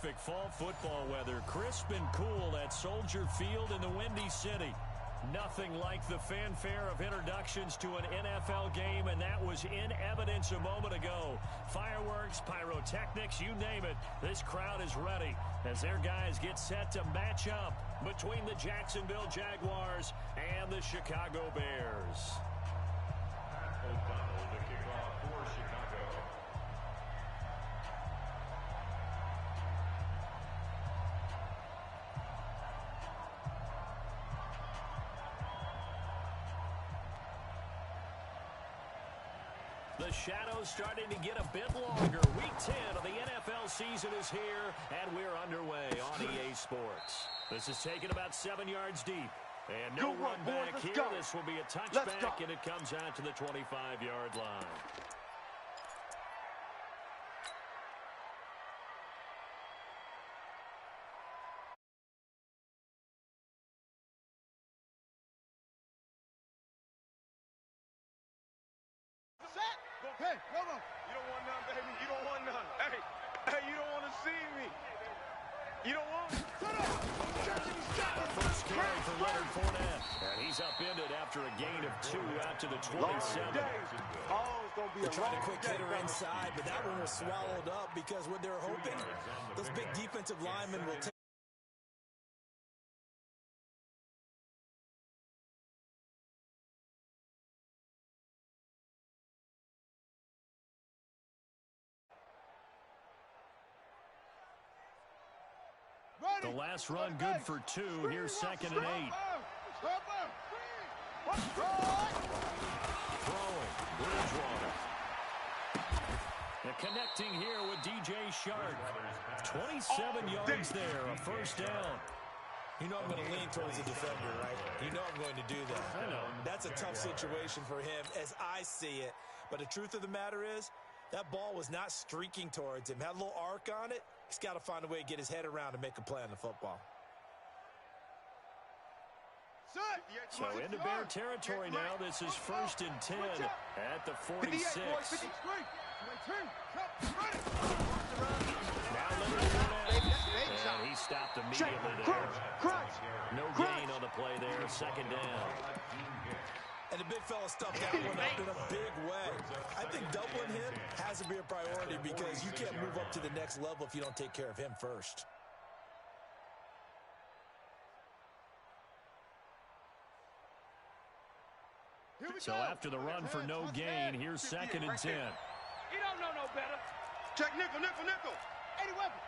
Terrific fall football weather. Crisp and cool at Soldier Field in the Windy City. Nothing like the fanfare of introductions to an NFL game, and that was in evidence a moment ago. Fireworks, pyrotechnics, you name it. This crowd is ready as their guys get set to match up between the Jacksonville Jaguars and the Chicago Bears. O'Donnell, the kickoff for Chicago. The shadow's starting to get a bit longer. Week 10 of the NFL season is here, and we're underway on EA Sports. This is taken about 7 yards deep. And no run back here. This will be a touchback, and it comes out to the 25-yard line. Hey, come on. You don't want none, baby. You don't want none. Hey, you don't want to see me. You don't want me. Shut up. First carry for Leonard Fournette. And he's upended after a gain of 2 out to the 27. They tried a quick hitter inside, but that one was swallowed up because what they were hoping, those big defensive linemen will take. The last run good for 2. Here's 2nd and 8. Throwing. Bridgewater. And connecting here with DJ Shark. 27 yards there. A first down. You know I'm going to lean towards the defender, right? You know I'm going to do that. I know. That's a tough situation for him as I see it. But the truth of the matter is, that ball was not streaking towards him. Had a little arc on it. He's got to find a way to get his head around and make a play on the football. So into Bear territory now. This is 1st and 10 at the 46. Now Leonard Fournette. And he stopped immediately there. No gain on the play there. 2nd down. And the big fella stuffed that one up in a big way. I think doubling him has to be a priority because you can't move up to the next level if you don't take care of him first. So after the run for no gain, here's 2nd and 10. You don't know no better. Check nickel. 80 weapon.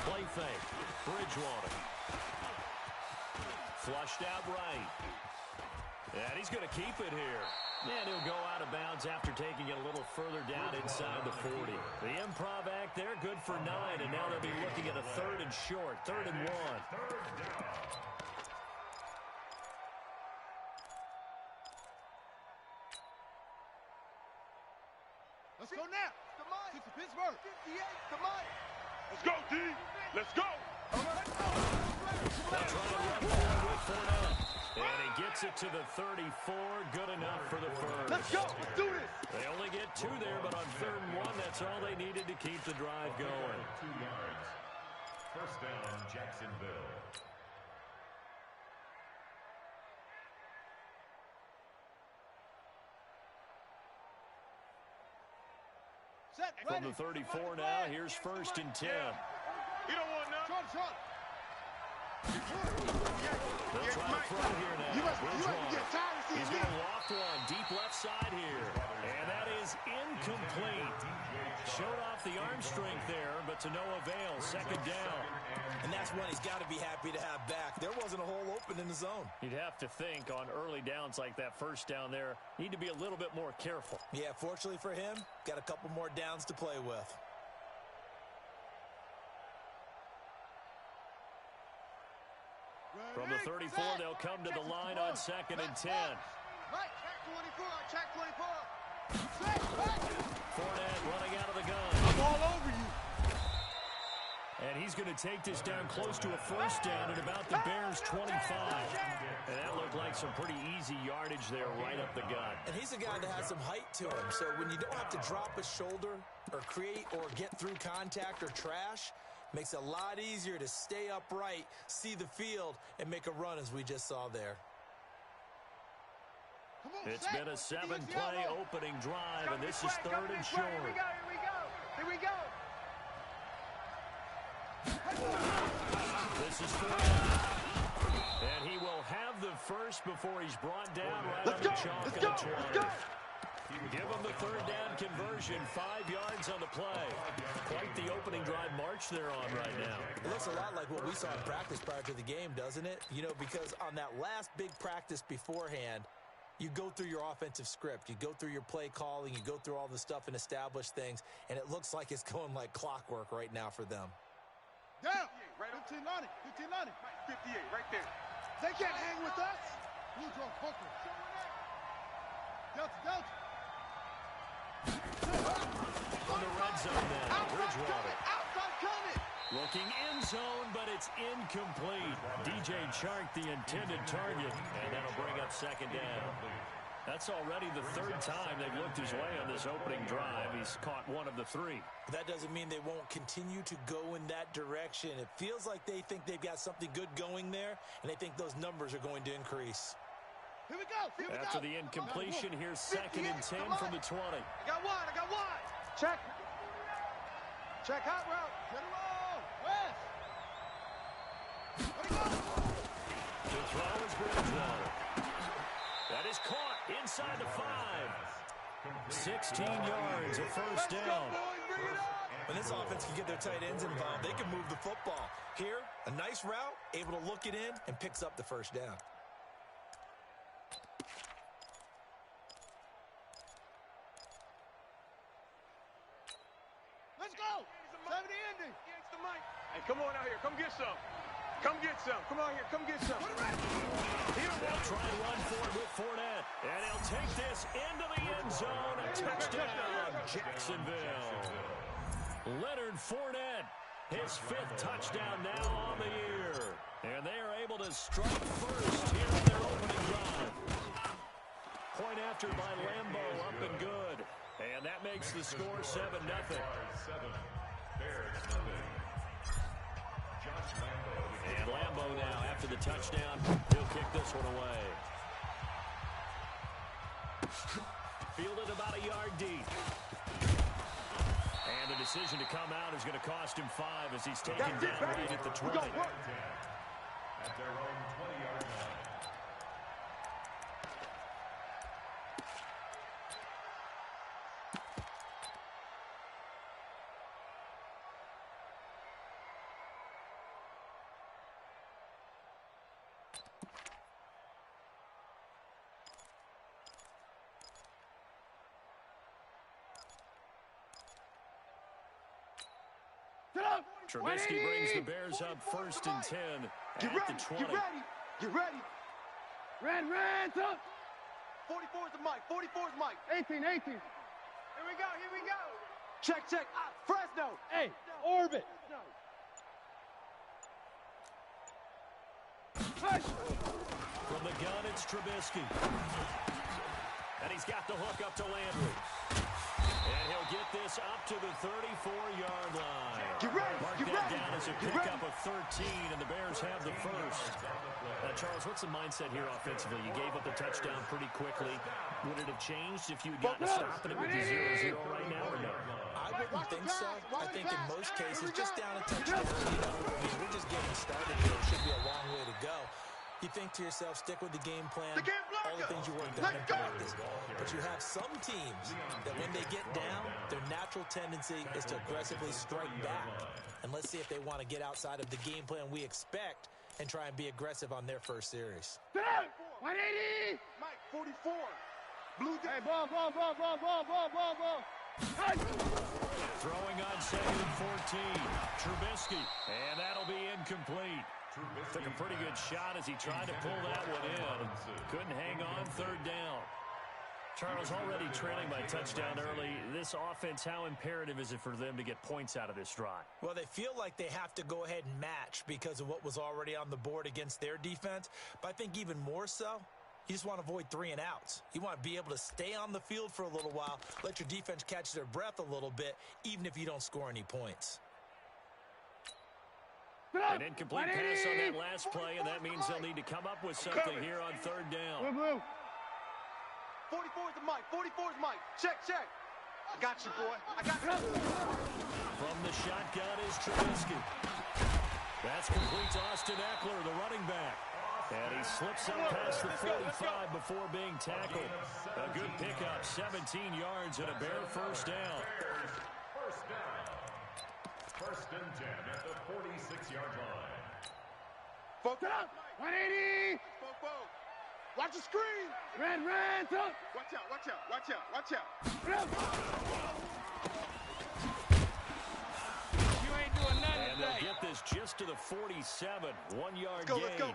Play fake. Bridgewater. Flushed out right. And he's going to keep it here. And he'll go out of bounds after taking it a little further down inside the 40. The improv act there, good for 9. And now they'll be looking at a 3rd and short. 3rd and 1. Let's go now. To Pittsburgh. 58. Come on. Let's go, D. Let's go. They'll try to run forward with Fournette. And he gets it to the 34. Good enough for the first. Let's go. Let's do this. They only get 2 there, but on 3rd and 1, that's all they needed to keep the drive going. 2 yards. First down, Jacksonville. From the 34 now, here's 1st and 10. You don't want none. They'll try to throw here now. He's going to loft one deep left side here. And that is incomplete. Showed off the arm strength there, but to no avail. 2nd down. And that's one he's got to be happy to have back. There wasn't a hole open in the zone. You'd have to think on early downs like that first down there, need to be a little bit more careful. Yeah, fortunately for him, got a couple more downs to play with. From the 34, they'll come to the line on 2nd and 10. Fournette running out of the gun. I'm all over you. And he's going to take this down close to a first down at about the Bears' 25. And that looked like some pretty easy yardage there right up the gut. And he's a guy that has some height to him. So when you don't have to drop a shoulder or create or get through contact or trash, makes it a lot easier to stay upright, see the field, and make a run as we just saw there. It's been a 7-play opening drive, and this is third and short. Here we go, here we go, here we go. This is fourth. And he will have the first before he's brought down right on the chalk at the 20. Give him the third down conversion, 5 yards on the play. Quite the opening drive march they're on right now. It looks a lot like what we saw in practice prior to the game, doesn't it? You know, because on that last big practice beforehand, you go through your offensive script, you go through your play calling, you go through all the stuff and establish things, and it looks like it's going like clockwork right now for them. Down. Right 15-90, 15-90. 58, right there. They can't hang with us. Blue draw Hooker. Delta, Delta. On the red zone now, Bridgewater. Outside coming. Looking end zone, but it's incomplete. DJ Chark, the intended target, and that'll bring up second down. That's already the third time they've looked his way on this opening drive. He's caught one of the 3. That doesn't mean they won't continue to go in that direction. It feels like they think they've got something good going there, and they think those numbers are going to increase. Here we go. Here we After go. the incompletion, here's second and 10 from the 20. I got one. I got one. Check. Check hot route. Get him on. West. Let it go. The throw is Bridgewater. That is caught inside the 5. 16 yards, a first down. When this offense can get their tight ends involved, they can move the football. Here, a nice route, able to look it in, and picks up the first down. Let's go. 70 ending. Hey, come on out here. Come get some. Come get some. Come out here. Come get some. They'll try and run for it with Fournette. And he'll take this into the end zone. A touchdown, Jacksonville. Leonard Fournette, his 5th touchdown now on the year. And they are able to strike first here in their opening drive. Point after by Lambo, up and good. And that makes the score 7-0. And Lambo now, after the touchdown, he'll kick this one away. Fielded about a yard deep. And the decision to come out is going to cost him 5 as he's taken down right at the 20. At their own 20-yard line. Trubisky brings the Bears up 1st and 10 at the 20. Get ready. Get ready. Red, up. 44 is the mic. 44 is mic. 18. Here we go. Here we go. Check. Fresno. Hey, orbit. Push. From the gun, it's Trubisky. And he's got the hook up to Landry. And he'll get this up to the 34-yard line. Mark that down as a pickup of 13, and the Bears have the first. Charles, what's the mindset here offensively? You gave up the touchdown pretty quickly. Would it have changed if you had gotten a stop and it would be 0-0 right now or no? I wouldn't think so. I think in most cases, just down a touchdown. We're just getting started here. It should be a long way to go. You think to yourself, stick with the game plan, all the things you worked on in practice. But you have some teams that when they get down, their natural tendency is to aggressively strike back. And let's see if they want to get outside of the game plan we expect and try and be aggressive on their first series. 180. Mike, 44. Blue. Hey, ball. Throwing on 2nd and 14. Trubisky. And that'll be incomplete. Took a pretty good shot as he tried to pull that one in. Couldn't hang on 3rd down. Charles, already trailing by touchdown early. This offense, how imperative is it for them to get points out of this drive? Well, they feel like they have to go ahead and match because of what was already on the board against their defense. But I think even more so, you just want to avoid 3 and outs. You want to be able to stay on the field for a little while, let your defense catch their breath a little bit, even if you don't score any points. An incomplete pass on that last play, and that means they'll need to come up with something here on 3rd down. 44 is the mic. 44 is Mike. Check, check. I got you, boy. I got you. From the shotgun is Trubisky. That's complete to Austin Eckler, the running back. And he slips up past the 45 before being tackled. A good pickup, 17 yards and a bare first down. First down. 1st and 10 at the 46-yard line. Focus up. 180. Watch the screen. Red, up. Watch out, watch out, watch out, watch out. You ain't doing nothing. And they'll get this just to the 47. 1-yard gain. Let's go.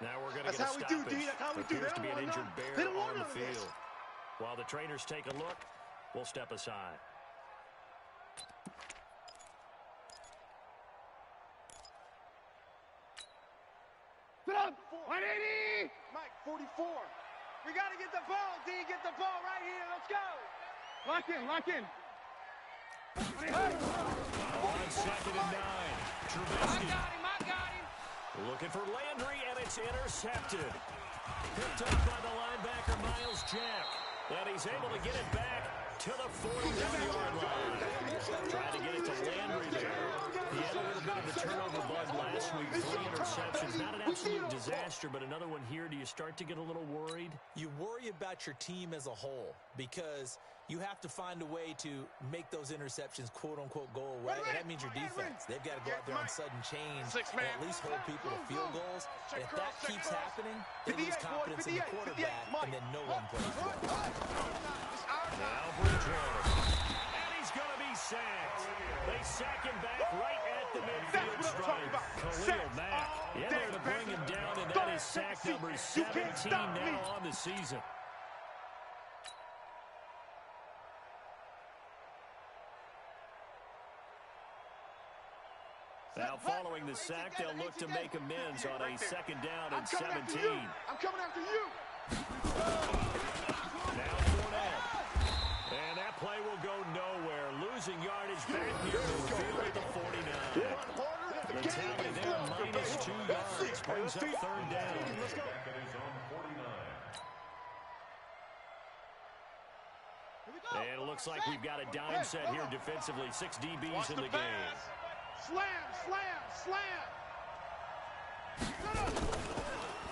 Now we're going to That's get a how we stoppage. do, D. That's how we do. Appears to be an injured bear on the field. This. While the trainers take a look, we'll step aside. Sit up. 180. Mike, 44. We got to get the ball, D. Get the ball right here. Let's go. Lock in, lock in. On 2nd and 9. Trubisky. I got him. Looking for Landry, and it's intercepted. Picked up by the linebacker, Miles Jack. And he's able to get it back to the 41-yard line. Trying to get it to Landry there. He had a little bit of a turnover bug last week. 3 interceptions. Not an absolute disaster, but another one here. Do you start to get a little worried? You worry about your team as a whole because you have to find a way to make those interceptions, quote-unquote, go away. And that means your defense. They've got to go out there on sudden change and at least hold people to field goals. And if that keeps happening, they lose confidence in the quarterback, and then no one plays well. Now Bridgewater. And he's going to be sacked. They sack him back right at the midfield stripe. Khalil Mack in there to bring him down, and that is sack number 17 now on the season. Now following the sack, they'll look to make amends on a 2nd down and 17. I'm coming after you. Now Fournette. And that play will go nowhere. Losing yardage back near midfield at the 49. The tally there, minus 2 yards. Brings up 3rd down. And it looks like we've got a dime set here defensively. 6 DBs in the game. Slam, slam, slam.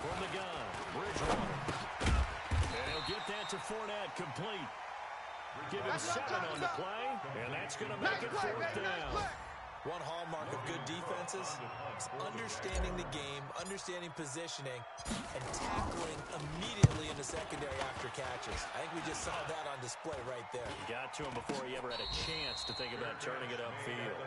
From the gun, Bridgewater. And he'll get that to Fournette, complete. Give him 7 on the play, and that's going to make it 4th down. One hallmark of good defenses is understanding the game, understanding positioning, and tackling immediately in the secondary after catches. I think we just saw that on display right there. Got to him before he ever had a chance to think about turning it upfield.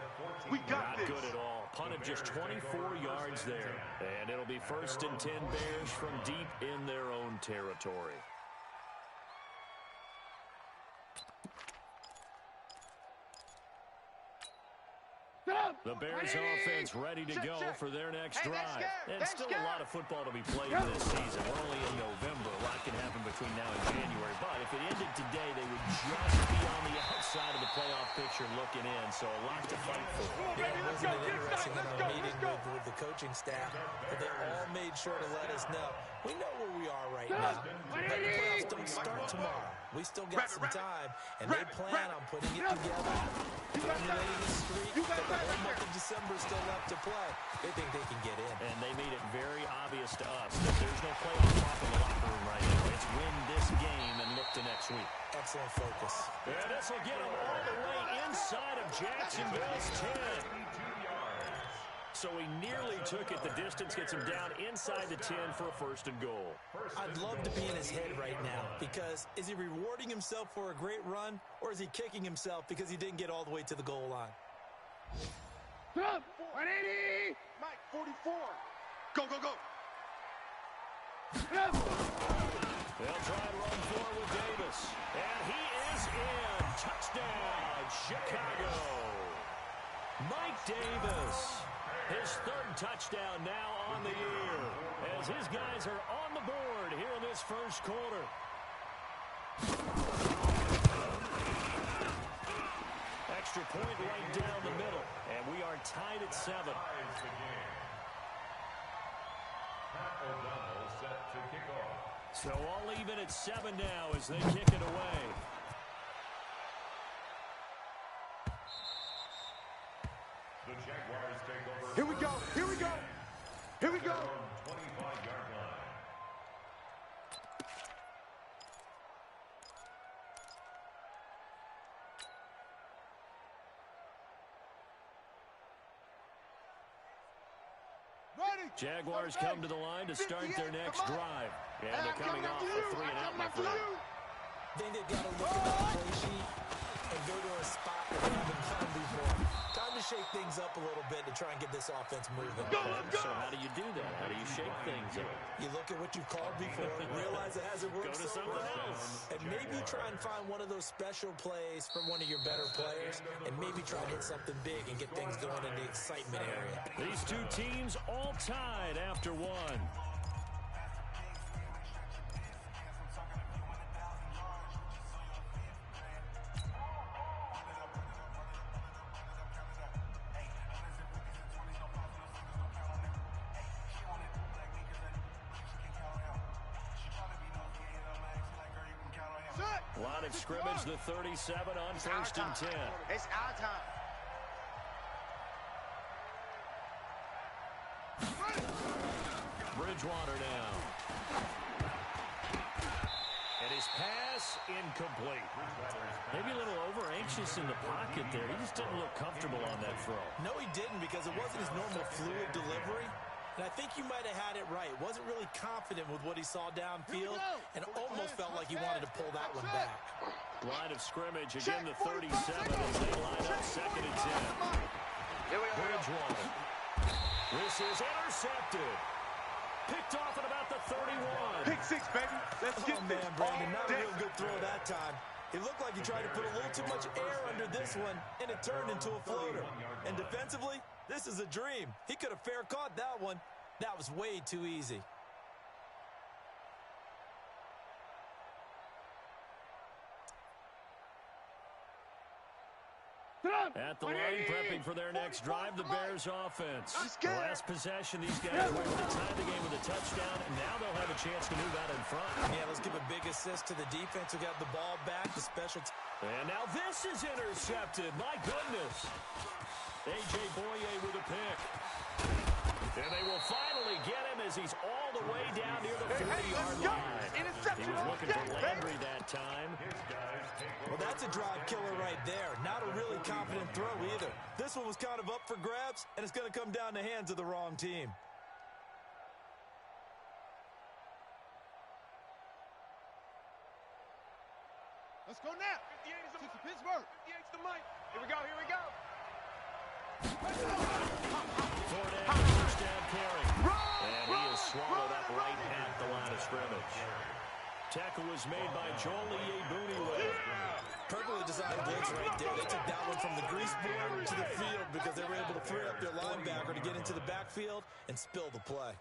Not good at all. Punted just 24 yards there. And it'll be 1st and 10 Bears from deep in their own territory. The Bears offense ready to go for their next drive. And still a lot of football to be played this season. We're only in November. A lot can happen between now and January. But if it ended today, they would just be on the outside of the playoff picture looking in. So a lot to fight for. Yeah, it wasn't an interesting meeting with the coaching staff. But they all made sure to let us know. We know where we are right now. But the playoffs don't start tomorrow. We still got some time. And they plan on putting it together, formulating a streak, but the whole month of December still left to play. They think they can get in. And they made it very obvious to us that there's no playoff talk in the locker room right now. It's win this game and look to next week. Excellent focus. And this will get them all the way inside of Jacksonville's 10. So he nearly took it the distance, gets him down inside the 10 for a 1st and goal. I'd love to be in his head right now because is he rewarding himself for a great run or is he kicking himself because he didn't get all the way to the goal line? 180. Mike, 44. Go, go, go. They'll try and run forward with Davis. And he is in. Touchdown, Chicago. Mike Davis, his third touchdown now on the year, as his guys are on the board here in this first quarter. Extra point right down the middle, and we are tied at 7. So all even at 7 now as they kick it away. The Jaguars take over. Here we go. Here we go. Here we go. 25-yard line. Jaguars come to the line to start their next drive. And they're coming off a 3-and-out, my friend. I think they've got to look at the play sheet and go to a spot where they haven't come before. Time to shake things up a little bit to try and get this offense moving. So how do you do that? How do you shake things up? You look at what you've called before, realize it hasn't worked. Go to something else. And maybe try and find one of those special plays from one of your better players, and maybe try and hit something big and get things going in the excitement area. These two teams all tied after 1. Line of scrimmage, the 37 on first and 10. It's our time. Bridgewater now. And his pass incomplete. Maybe a little over-anxious in the pocket there. He just didn't look comfortable on that throw. No, he didn't, because it wasn't his normal fluid delivery. And I think you might have had it right. Wasn't really confident with what he saw downfield and almost felt like he wanted to pull that one back. Line of scrimmage, again the 37 as they line up second and 10. Bridgewater. This is intercepted. Picked off at about the 31. Pick 6, baby. Let's get man, Brandon, not a real good throw that time. It looked like he tried to put a little too much air under this one, and it turned into a floater. And defensively, this is a dream. He could have fair caught that one. That was way too easy. At the line, prepping for their next drive, the Bears offense. The last possession, these guys were able to tie the game with a touchdown, and now they'll have a chance to move out in front. Yeah, let's give a big assist to the defense who got the ball back, the special and now this is intercepted. My goodness. A.J. Boye with a pick. And they will finally get him as he's all the way down near the 40-yard line. He was looking for Landry that time. Well, that's a drive killer right there. Not a really confident throw either. This one was kind of up for grabs, and it's going to come down the hands of the wrong team. Let's go now. 58 is the Pittsburgh. 58 is the mic. Here we go. Here we go. Fournette, first down carry. And he is swallowed up right at the line of scrimmage. Tackle was made by Joel Iyiegbuniwe. Perfectly designed blitz right there. They took that one from the grease board to the field because they were able to free up their linebacker to get into the backfield and spill the play.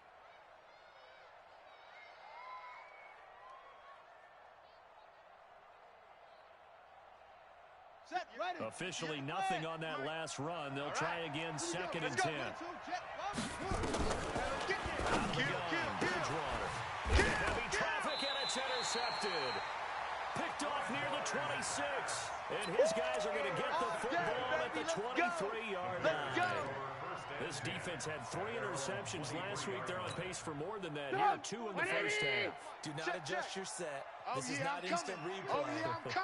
Officially nothing on that last run. They'll try again, second and 10. Bridgewater. Heavy traffic, and it's intercepted. Picked off near the 26. And his guys are going to get the football at the 23-yard line. This defense had 3 interceptions last week. They're on pace for more than that here, 2 in the first half. Do not adjust your set. This is not instant replay.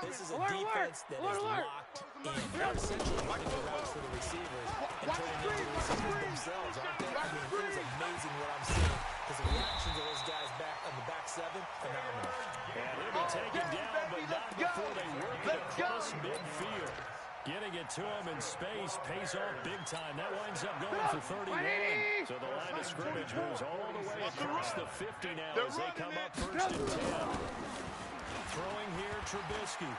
This is a defense that is locked in. They're essentially running the routes for the receivers and turning into the receivers themselves, aren't they? I mean, it is amazing what I'm seeing because the reactions of those guys back on the back 7, phenomenal. And he'll be taken down, but not before they work it across midfield. Getting it to him in space pays off big time. That winds up going for 31. So the line of scrimmage moves all the way across the 50 now as they come up first and 10. Throwing here, Trubisky.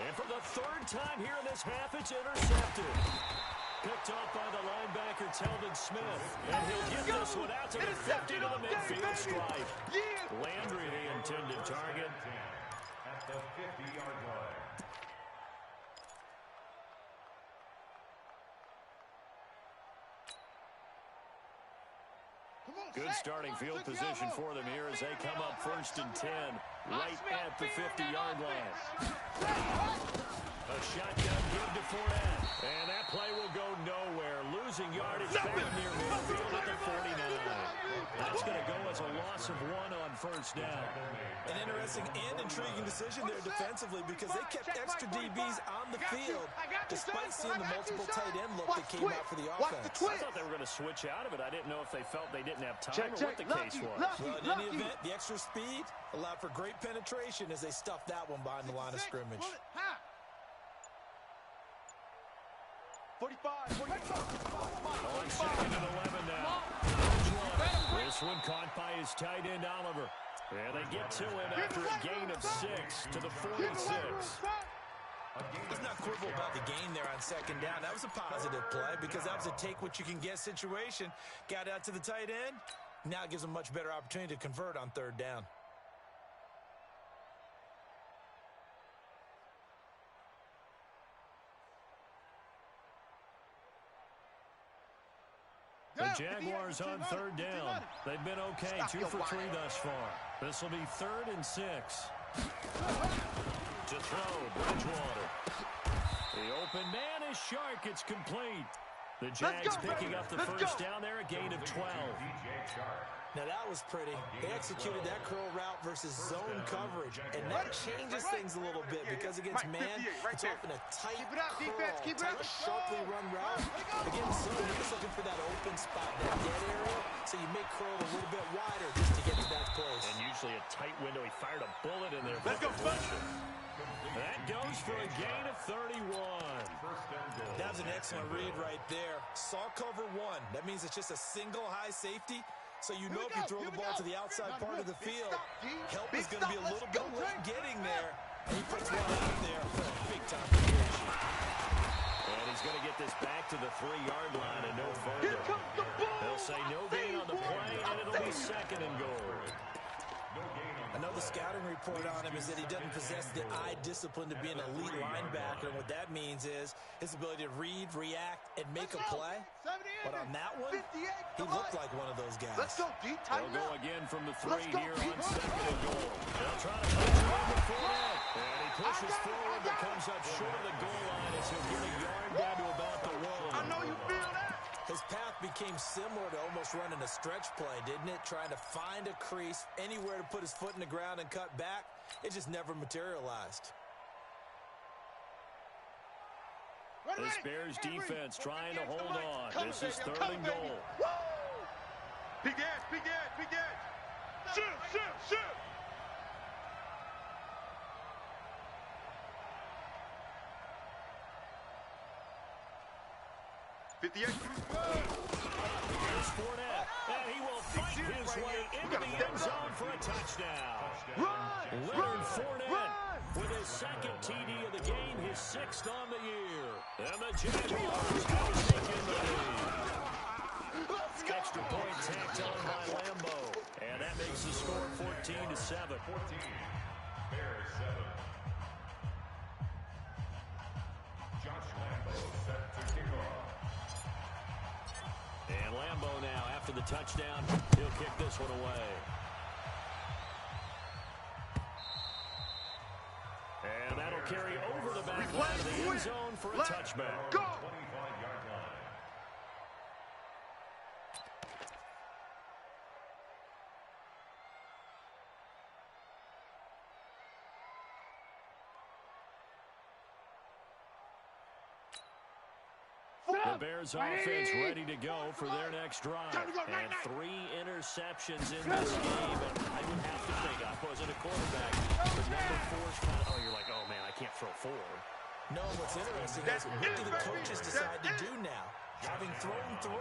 And for the third time here in this half, it's intercepted. Picked off by the linebacker, Telvin Smith. And he'll get this one out to the 50 to the midfield stripe. Landry, the intended target. At the 50-yard line. Good starting field position for them here as they come up first and 10, right at the 50-yard line. A shotgun give to Fournette. And that play will go nowhere. Losing yardage back near midfield at the 49. That's going to go as a loss of 1 on first down. An interesting and intriguing decision there defensively because they kept extra DBs on the field despite seeing the multiple tight end look that came out for the offense. I thought they were going to switch out of it. I didn't know if they felt they didn't have time or what the case was. Well, in any event, the extra speed allowed for great penetration as they stuffed that one behind the line of scrimmage. 45. On second and 11 now. This one caught by his tight end, Oliver. And they get to him after a gain of 6 to the 46. Let's not quibble about the gain there on second down. That was a positive play because that was a take-what-you-can-get situation. Got out to the tight end. Now it gives them a much better opportunity to convert on third down. The Jaguars on third down. They've been okay, 2 for 3 thus far. This will be 3rd and 6. To throw, Bridgewater. The open man is Shark. It's complete. The Jags picking up the first down there, a gain of 12. Now that was pretty. They executed that curl route versus zone coverage, and that changes things a little bit because against man, it's often a tight curl, tight, sharply run route. Against zone, you're just looking for that open spot, that dead area, so you make curl a little bit wider just to get to that place. And usually a tight window. He fired a bullet in there. Let's go, that goes for a gain of 31. That was an excellent read right there. Saw cover 1. That means it's just a single high safety. So you know if you throw the ball to the outside part of the field, help is going to be a little bit late getting there. And he puts one out there for a big-time conversion. And he's going to get this back to the 3-yard line and no further. They'll say no gain on the play, and it'll be 2nd and goal. I know the scouting report on him is that he doesn't possess the eye discipline to be an elite linebacker. And what that means is his ability to read, react, and make a play. But on that one, he looked like one of those guys. They'll go again from the 3 here on 2nd and goal. They'll try to punch it in before that. And he pushes forward but comes up short of the goal line as he'll get a yard down to about the 1. I know you feel that. His path became similar to almost running a stretch play, didn't it? Trying to find a crease, anywhere to put his foot in the ground and cut back. It just never materialized. This Bears defense trying to hold on. This is 3rd and goal. Big edge, big edge, big edge. Shoot. 58. Here's Fournette, and he will fight his way into the end zone for a touchdown. Leonard Fournette with his 2nd TD of the game, his 6th on the year. And the Jaguars have taken the lead. Extra point tacked on by Lambo. And that makes the score 14-7. 14. Bears 7. Josh Lambo set to kick off. And Lambo now, after the touchdown, he'll kick this one away. And that'll carry over the back line of the end zone for a touchback. Go! 25-yard line. The Bears offense ready to go for their next drive. And 3 interceptions in this game. And I would have to think, I wasn't a quarterback, but number 4's kind of, oh, you're like, oh, man, I can't throw 4. No, what's interesting is what do the coaches decide to do now? Having thrown 3,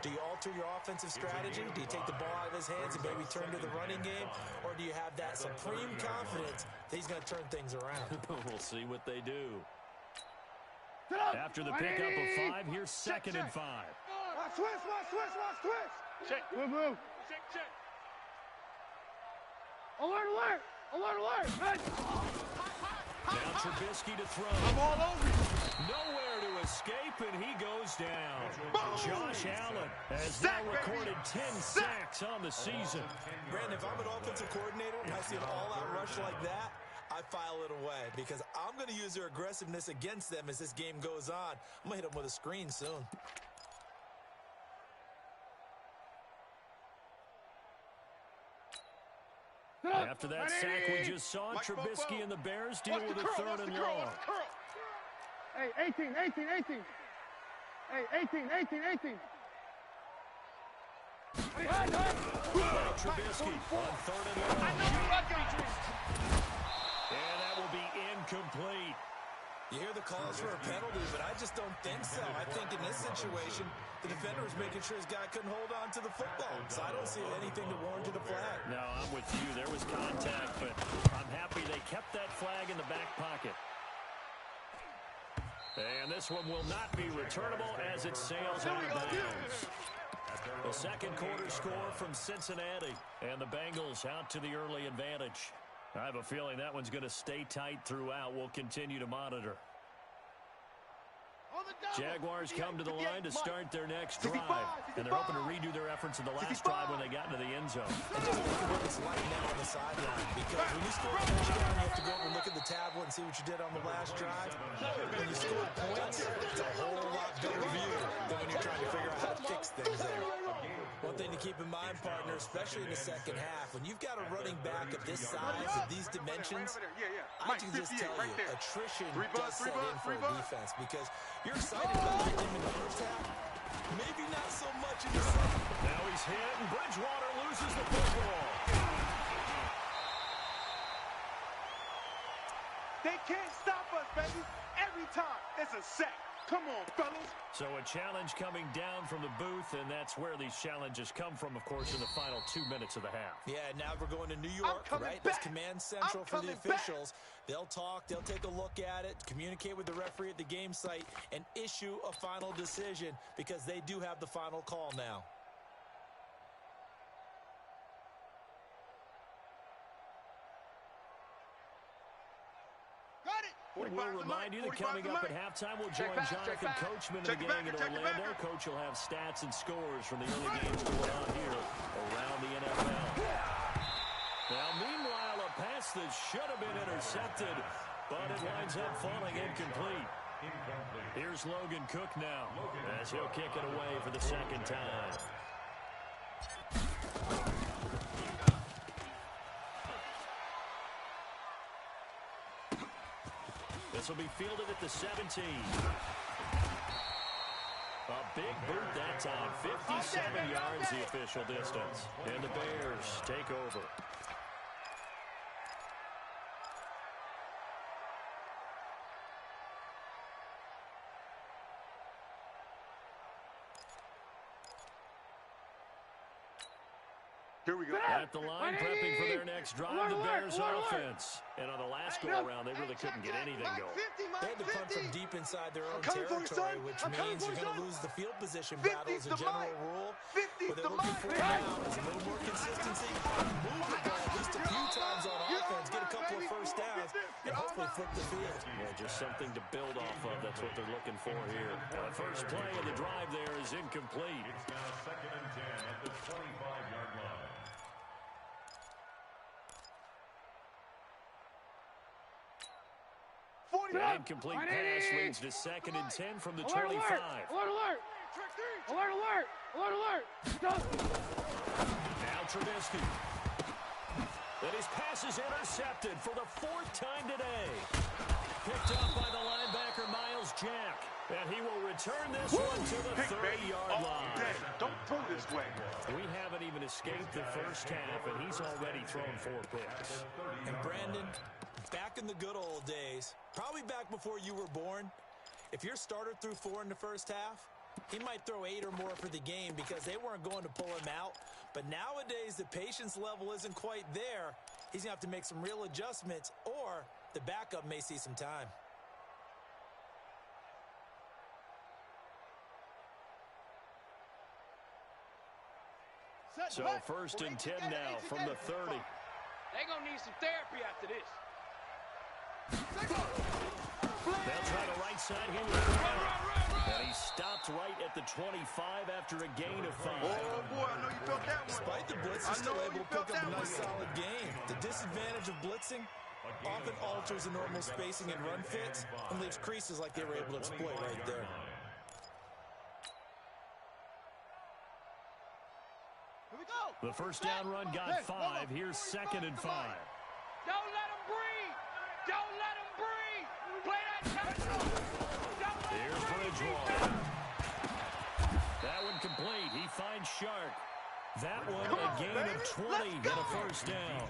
do you alter your offensive strategy? Do you take the ball out of his hands and maybe turn to the running game? Or do you have that supreme confidence that he's going to turn things around? We'll see what they do. After the pickup of 5, here's 2nd and 5. Watch twist. Check. Move. Check. Alert. Right. Now Trubisky to throw. I'm all over you. Nowhere to escape, and he goes down. Josh Allen has now recorded 10 sacks on the season. Brandon, if I'm an offensive coordinator and I see an all-out rush like that, I file it away because I'm going to use their aggressiveness against them as this game goes on. I'm going to hit them with a screen soon. After that sack we just saw, Trubisky and the Bears deal with a 3rd and long. Hey, 18. Hey, 18. Trubisky on 3rd and long. And that will be incomplete. You hear the calls for a penalty, but I just don't think so. I think in this situation, the defender was making sure his guy couldn't hold on to the football. So I don't see anything to warrant a flag. No, I'm with you. There was contact, but I'm happy they kept that flag in the back pocket. And this one will not be returnable as it sails out of bounds. The second quarter score from Cincinnati, and the Bengals out to the early advantage. I have a feeling that one's going to stay tight throughout. We'll continue to monitor. Jaguars come to the line to start their next drive, and they're hoping to redo their efforts in the last drive when they got into the end zone. And just look at what it's like now on the sideline, because when you score a touchdown, you have to go over and look at the tablet and see what you did on the last drive. When you score points, it's a whole lot better view than when you're trying to figure out how to fix things there. One thing to keep in mind, partner, especially in the second half, when you've got a running back of this size, of these dimensions, I can just tell you, attrition does set in for a defense, because you're excited about getting him in the first half, maybe not so much in the second. Now he's hit, and Bridgewater loses the football. They can't stop us, baby. Every time, it's a sack. Come on, fellas. So a challenge coming down from the booth, and that's where these challenges come from, of course, in the final 2 minutes of the half. Yeah, now we're going to New York, right? That's command central for the officials. They'll talk, they'll take a look at it, communicate with the referee at the game site, and issue a final decision because they do have the final call now. We'll remind you that coming up at halftime, we'll join Jonathan Coachman and the gang in Orlando. Coach will have stats and scores from the early games going on here around the NFL. Now, meanwhile, a pass that should have been intercepted, but it winds up falling incomplete. Here's Logan Cook now, as he'll kick it away for the second time. This will be fielded at the 17. A big boot that time. 57 yards the official distance. And the Bears take over. Here we go. At the line, prepping for their next drive, the Bears offense. And on the last go-around, they really couldn't get anything going. They had to punt from deep inside their own territory, which means you're going to lose the field position battle as a general rule. What they're looking for now is a little more consistency, move the ball at least a few times on offense, get a couple of first downs, and hopefully flip the field. Yeah, just something to build off of. That's what they're looking for here. The first play of the drive there is incomplete. It's now 2nd and 10 at the 25-yard line. That incomplete pass leads to 2nd and 10 from the 25. Alert! Now Trubisky. And his pass is intercepted for the 4th time today. Picked up by the linebacker, Miles Jack. And he will return this one to the 30-yard line. Don't throw this way. We haven't even escaped the first half, and he's already thrown 4 picks. And Brandon, Back in the good old days, probably back before you were born, if your starter threw 4 in the first half, he might throw 8 or more for the game because they weren't going to pull him out. But nowadays, the patience level isn't quite there. He's going to have to make some real adjustments, or the backup may see some time. So 1st and 10 now from the 30. They're going to need some therapy after this. They'll try the right side here with Brown. And he stopped right at the 25 after a gain of 5. Oh, boy, I know you felt that one. Despite the blitz, he's still able to pick up a nice solid game. The disadvantage of blitzing often alters the normal spacing and run fits and leaves creases like they were able to exploit right there. Here we go. The first down run got 5. Here's 2nd and 5. Don't let him breathe. Don't let him breathe. Play that tempo. Here's Bridgewater. That one complete. He finds Shark. That one a gain of 20 and a first down.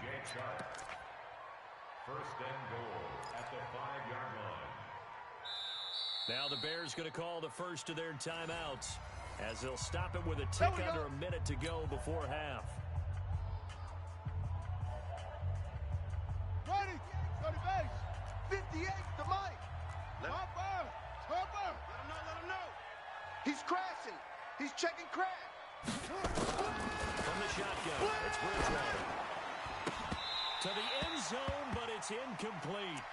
First and goal at the 5-yard line. Now the Bears going to call the first of their timeouts as they'll stop it with a tick under a minute to go before half. Ready. 30 base. 58 to Mike. Topper. Let him know. He's crashing. He's checking crash. From the shotgun, it's Bridgewater. To the end zone, but it's incomplete.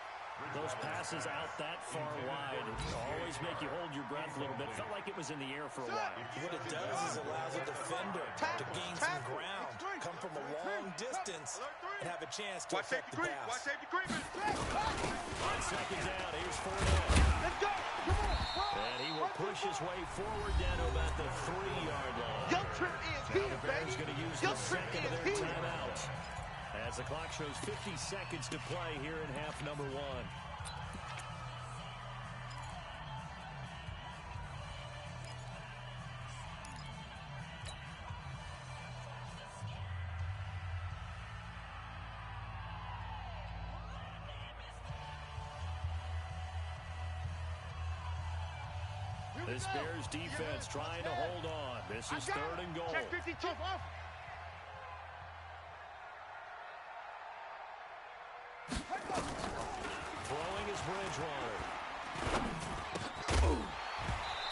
Those passes out that far wide always make you hold your breath a little bit. Felt like it was in the air for a while. What it does is allows a defender to gain some ground, come from a long distance, and have a chance to affect the pass. On 2nd down, here's Fournette. Let's go. Come on. And he will push his way forward down to about the 3-yard line. Your trip is Now here, the Bears baby. going to use the second of their timeouts as the clock shows 50 seconds to play here in half number 1. This Bears defense trying to hold on. This is 3rd and goal. Check 52. Throwing is Bridgewater.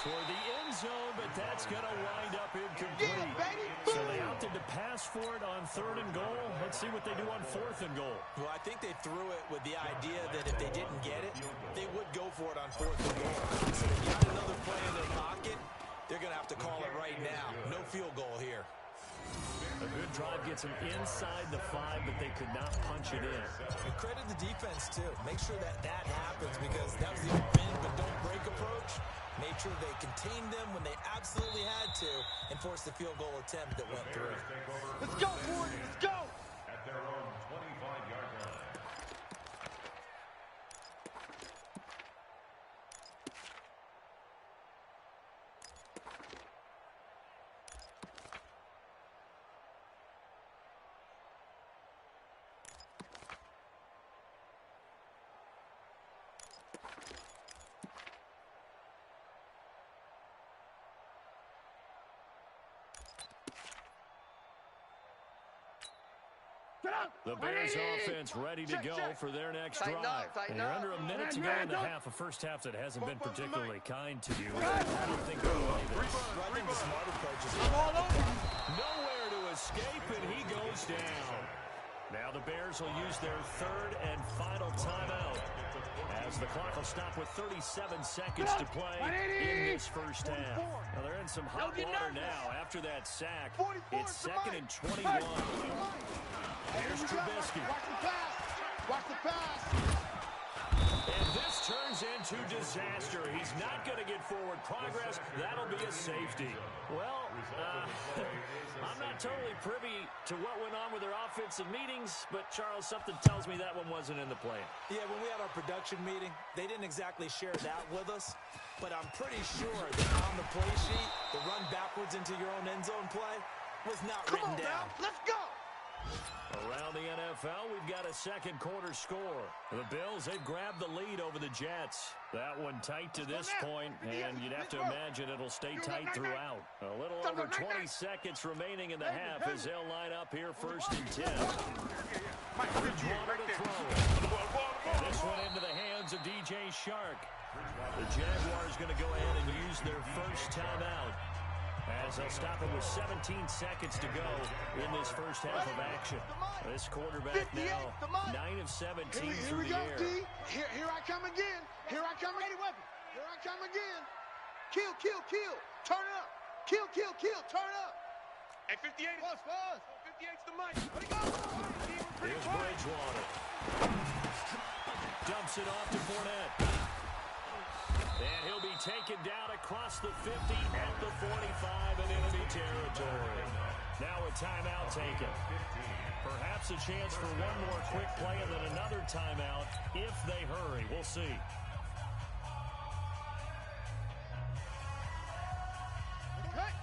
Toward the end zone, but that's going to wind up incomplete. So they opted to pass for it on 3rd and goal. Let's see what they do on 4th and goal. Well, I think they threw it with the idea that if they didn't get it, they would go for it on 4th and goal. So they got another play in their pocket. They're going to have to call it right now. No field goal here. A good drive gets them inside the 5, but they could not punch it in. And credit the defense, too. Make sure that happens because that was the bend but don't break approach. Made sure they contained them when they absolutely had to and forced the field goal attempt that went through. Let's go, boys. Let's go. At their own 25-yard line. The Bears offense ready to go for their next drive. And you're under a minute to go in the half, a first half that hasn't been particularly kind to you. How do you think they'll play this? I think the smart approach is Nowhere to escape, and he goes down. Now the Bears will use their 3rd and final timeout as the clock will stop with 37 seconds to play in this first half. Now they're in some hot water now after that sack. It's 2nd and 21. Here's Trubisky. Watch the pass. And this turns into disaster. He's not going to get forward progress. That'll be a safety. Well, I'm not totally privy to what went on with their offensive meetings, but Charles, something tells me that one wasn't in the plan. Yeah, when we had our production meeting, they didn't exactly share that with us, but I'm pretty sure that on the play sheet, the run backwards into your own end zone play was not written down. Let's go. Around the NFL, we've got a second quarter score. The Bills, they've grabbed the lead over the Jets. That one tight to this point, and you'd have to imagine it'll stay tight throughout. A little over 20 seconds remaining in the half as they'll line up here first and 10. Bridgewater to throw. And this one into the hands of DJ Shark. The Jaguars going to go ahead and use their first timeout, as they'll stop him with 17 seconds to go in this first half of action. This quarterback now 9 of 17 through the air. Here I come again. Here I come again. Here I come again. Kill, kill, kill. Turn it up. Kill, kill, kill. Turn it up. Hey, 58 is us. 58's the mic. Let it go. Here's Bridgewater. Dumps it off to Fournette. And he'll be taken down across the 50 at the 45 in enemy territory. Now a timeout taken. Perhaps a chance for one more quick play and then another timeout if they hurry. We'll see.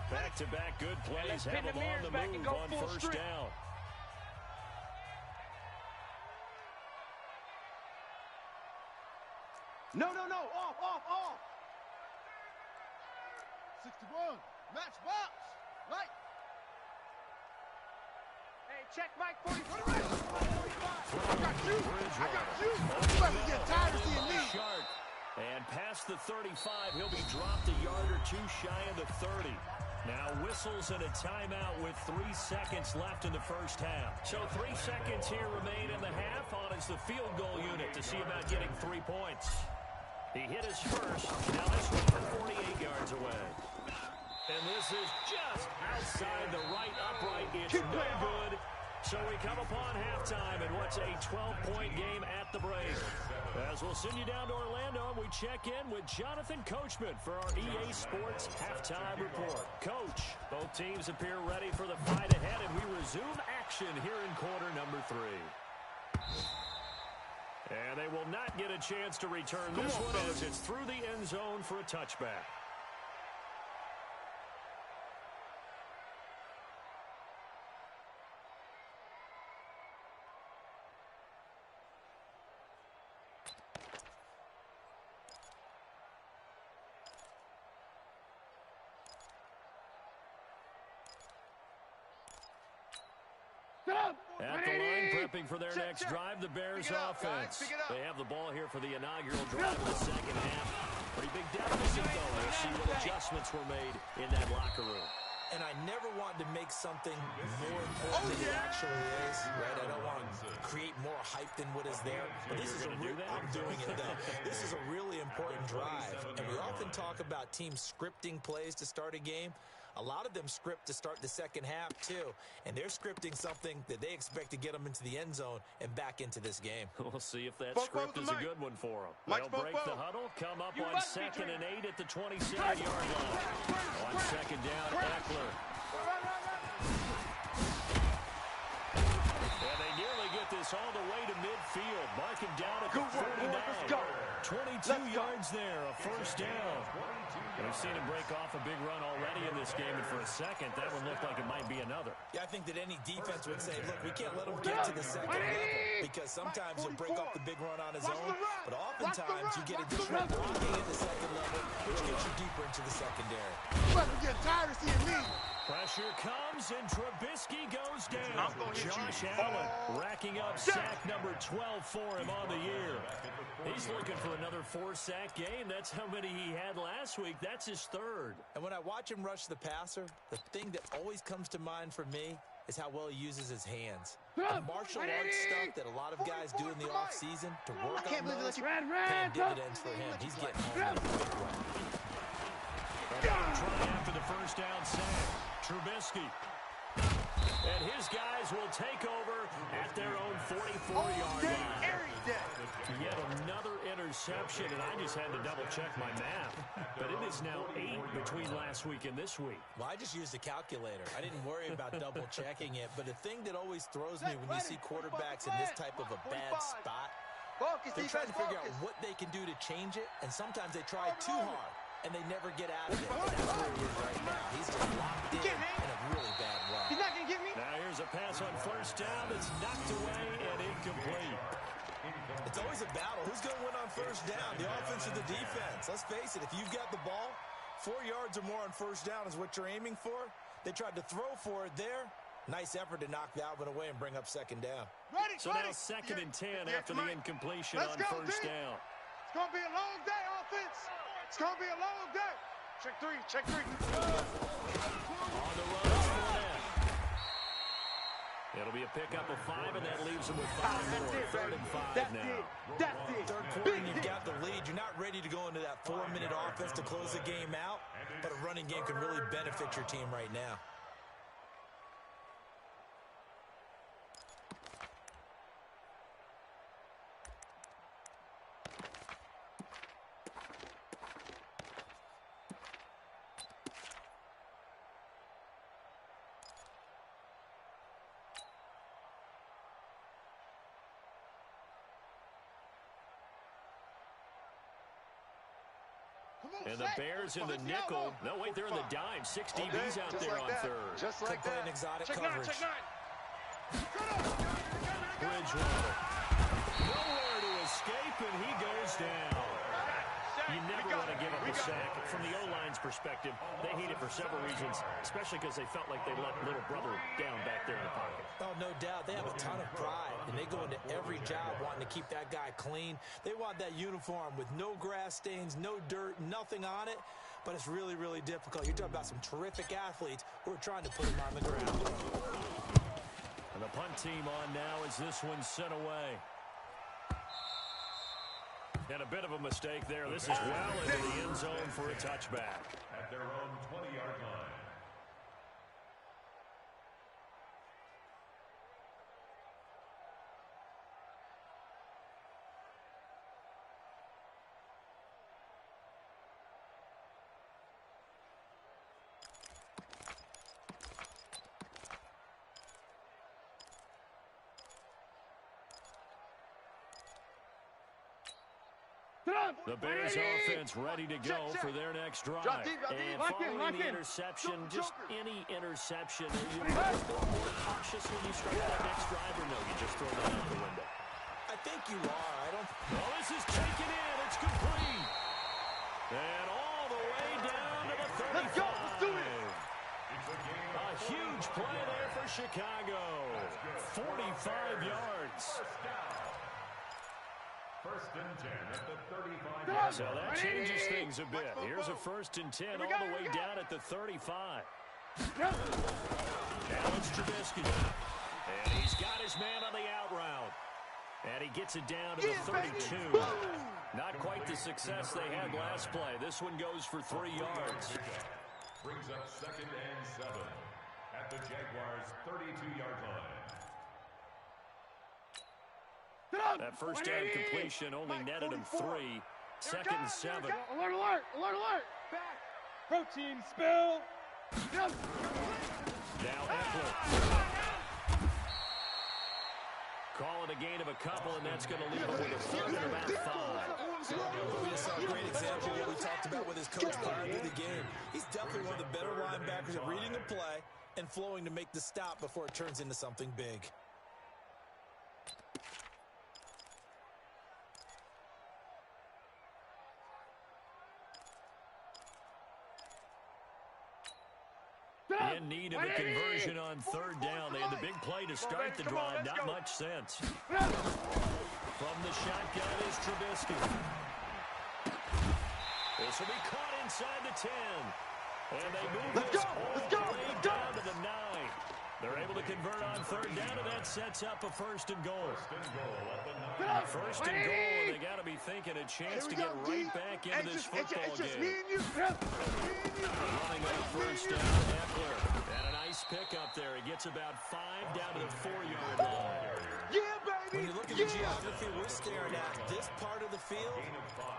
Back-to-back good plays have them on the move on first down. No. Off. 61. Match box. Right. Hey, check Mike 40. I got you. You better get tired of seeing me. Shark. And past the 35, he'll be dropped a yard or two shy of the 30. Now whistles and a timeout with 3 seconds left in the first half. So 3 seconds here remain in the half. On is the field goal unit to see about getting 3 points. He hit his first. Now this one from 48 yards away. And this is just outside the right upright. It's no good. So we come upon halftime in what's a 12-point game at the break. As we'll send you down to Orlando, we check in with Jonathan Coachman for our EA Sports Halftime Report. Coach, both teams appear ready for the fight ahead, and we resume action here in quarter number 3. And they will not get a chance to return this one as it's through the end zone for a touchback. At the line, prepping for their next drive, the Bears offense. They have the ball here for the inaugural drive of the second half. Pretty big deficit, though. We'll see what adjustments were made in that locker room. And I never want to make something more important than it actually is, right? I don't want to create more hype than what is there. But this is I'm doing it, though. This is a really important drive. And we often talk about teams scripting plays to start a game. A lot of them script to start the second half, too. And they're scripting something that they expect to get them into the end zone and back into this game. We'll see if that script is a good one for them. They'll break the huddle, come up on 2nd and 8 at the 27-yard line. On second down, Eckler. And they nearly get this all the way to midfield. Mark him down at the 49. 22 yards there, a first down. We've seen him break off a big run already in this game, and for a second, that one looked like it might be another. Yeah, I think that any defense would say, look, we can't let him get to the second level, because sometimes he'll break off the big run on his own, but oftentimes you get additional blocking at the second level, which gets you deeper into the secondary. You better get tired of seeing me. Pressure comes, and Trubisky goes down. Josh Allen racking up sack number 12 for him on the year. He's looking for another 4-sack game. That's how many he had last week. That's his 3rd. And when I watch him rush the passer, the thing that always comes to mind for me is how well he uses his hands. The martial arts stuff that a lot of guys do in the offseason to work on those, paying dividends for him. He's getting home with a big run. Try after the first down sack. Trubisky. And his guys will take over at their own 44-yard line. Yet another interception, and I just had to double-check my math. But it is now 8 between last week and this week. Well, I just used a calculator. I didn't worry about double-checking it. But the thing that always throws me when you see quarterbacks in this type of a bad spot, they're trying to figure out what they can do to change it, and sometimes they try too hard, and they never get out of it. And that's where he is right now. He's just locked in a really bad run. He's not going to get me. Now here's Here's a pass on first down that's knocked away and incomplete. It's always a battle. Who's going to win on first down, the offense or the defense? Let's face it, if you've got the ball, 4 yards or more on first down is what you're aiming for. They tried to throw for it there. Nice effort to knock that one away and bring up second down. So now second and 10 after the incompletion on first down. It's going to be a long day, offense. It's going to be a long day. Check three, check three. On the run is Fournette. It'll be a pickup of 5, and that leaves them with 5 more. Third and 5 now. That's it. Third quarter, and you've got the lead. You're not ready to go into that 4-minute offense to close the game out, but a running game can really benefit your team right now. And the Bears in the nickel. No, wait, they're in the dime. 6 DBs out there on third. Just like Could play that. an exotic Check coverage. Bridgewater. Nowhere to escape, and he goes down. You never want to give up a sack. From the O-line's perspective, they hate it for several reasons, especially because they felt like they let little brother down back there in the pocket. Oh, no doubt. They have a ton of pride, and they go into every job wanting to keep that guy clean. They want that uniform with no grass stains, no dirt, nothing on it, but it's really, really difficult. You're talking about some terrific athletes who are trying to put him on the ground. And the punt team on now as this one's sent away. And a bit of a mistake there. This is well into the end zone for a touchback. At their own 20-yard line. The Bears offense ready to go for their next drive. And following the interception, just any interception, are you a little more cautious when you start that next drive, or no, you just throw that out the window? I think you are. I don't. Well, this is taken in. It's complete. And all the way down to the 35. Let's go. Let's do it. A huge play there for Chicago. 45 yards. First and 10 at the 35. So that changes things a bit. Here's a first and 10 all the way down at the 35. Now it's Trubisky. And he's got his man on the out route. And he gets it down to the 32. Not quite the success they had last play. This one goes for 3 yards. Brings up second and 7 at the Jaguars' 32-yard line. That first down completion only netted him 3. Second and 7. Alert, alert, alert, alert. Back. Protein spill. Now Eckler. Call it a gain of a couple, and that's going to leave him with a third and about 5. We just saw a great example of what we talked about with his coach prior to the game. He's definitely one of the better linebackers at reading the play and flowing to make the stop before it turns into something big. In need of a conversion on third down. They had the big play to start the drive. Not much sense. From the shotgun is Trubisky. This will be caught inside the 10. And they move this all the way down to the 9. They're able to convert on third down, and that sets up a first and goal. First and goal, and they got to be thinking a chance to get right back into this football game. Running on first down, Eckler. And a nice pickup there. He gets about 5 down to the 4-yard line. Yeah, baby. When you look at the geography we're staring at, this part of the field,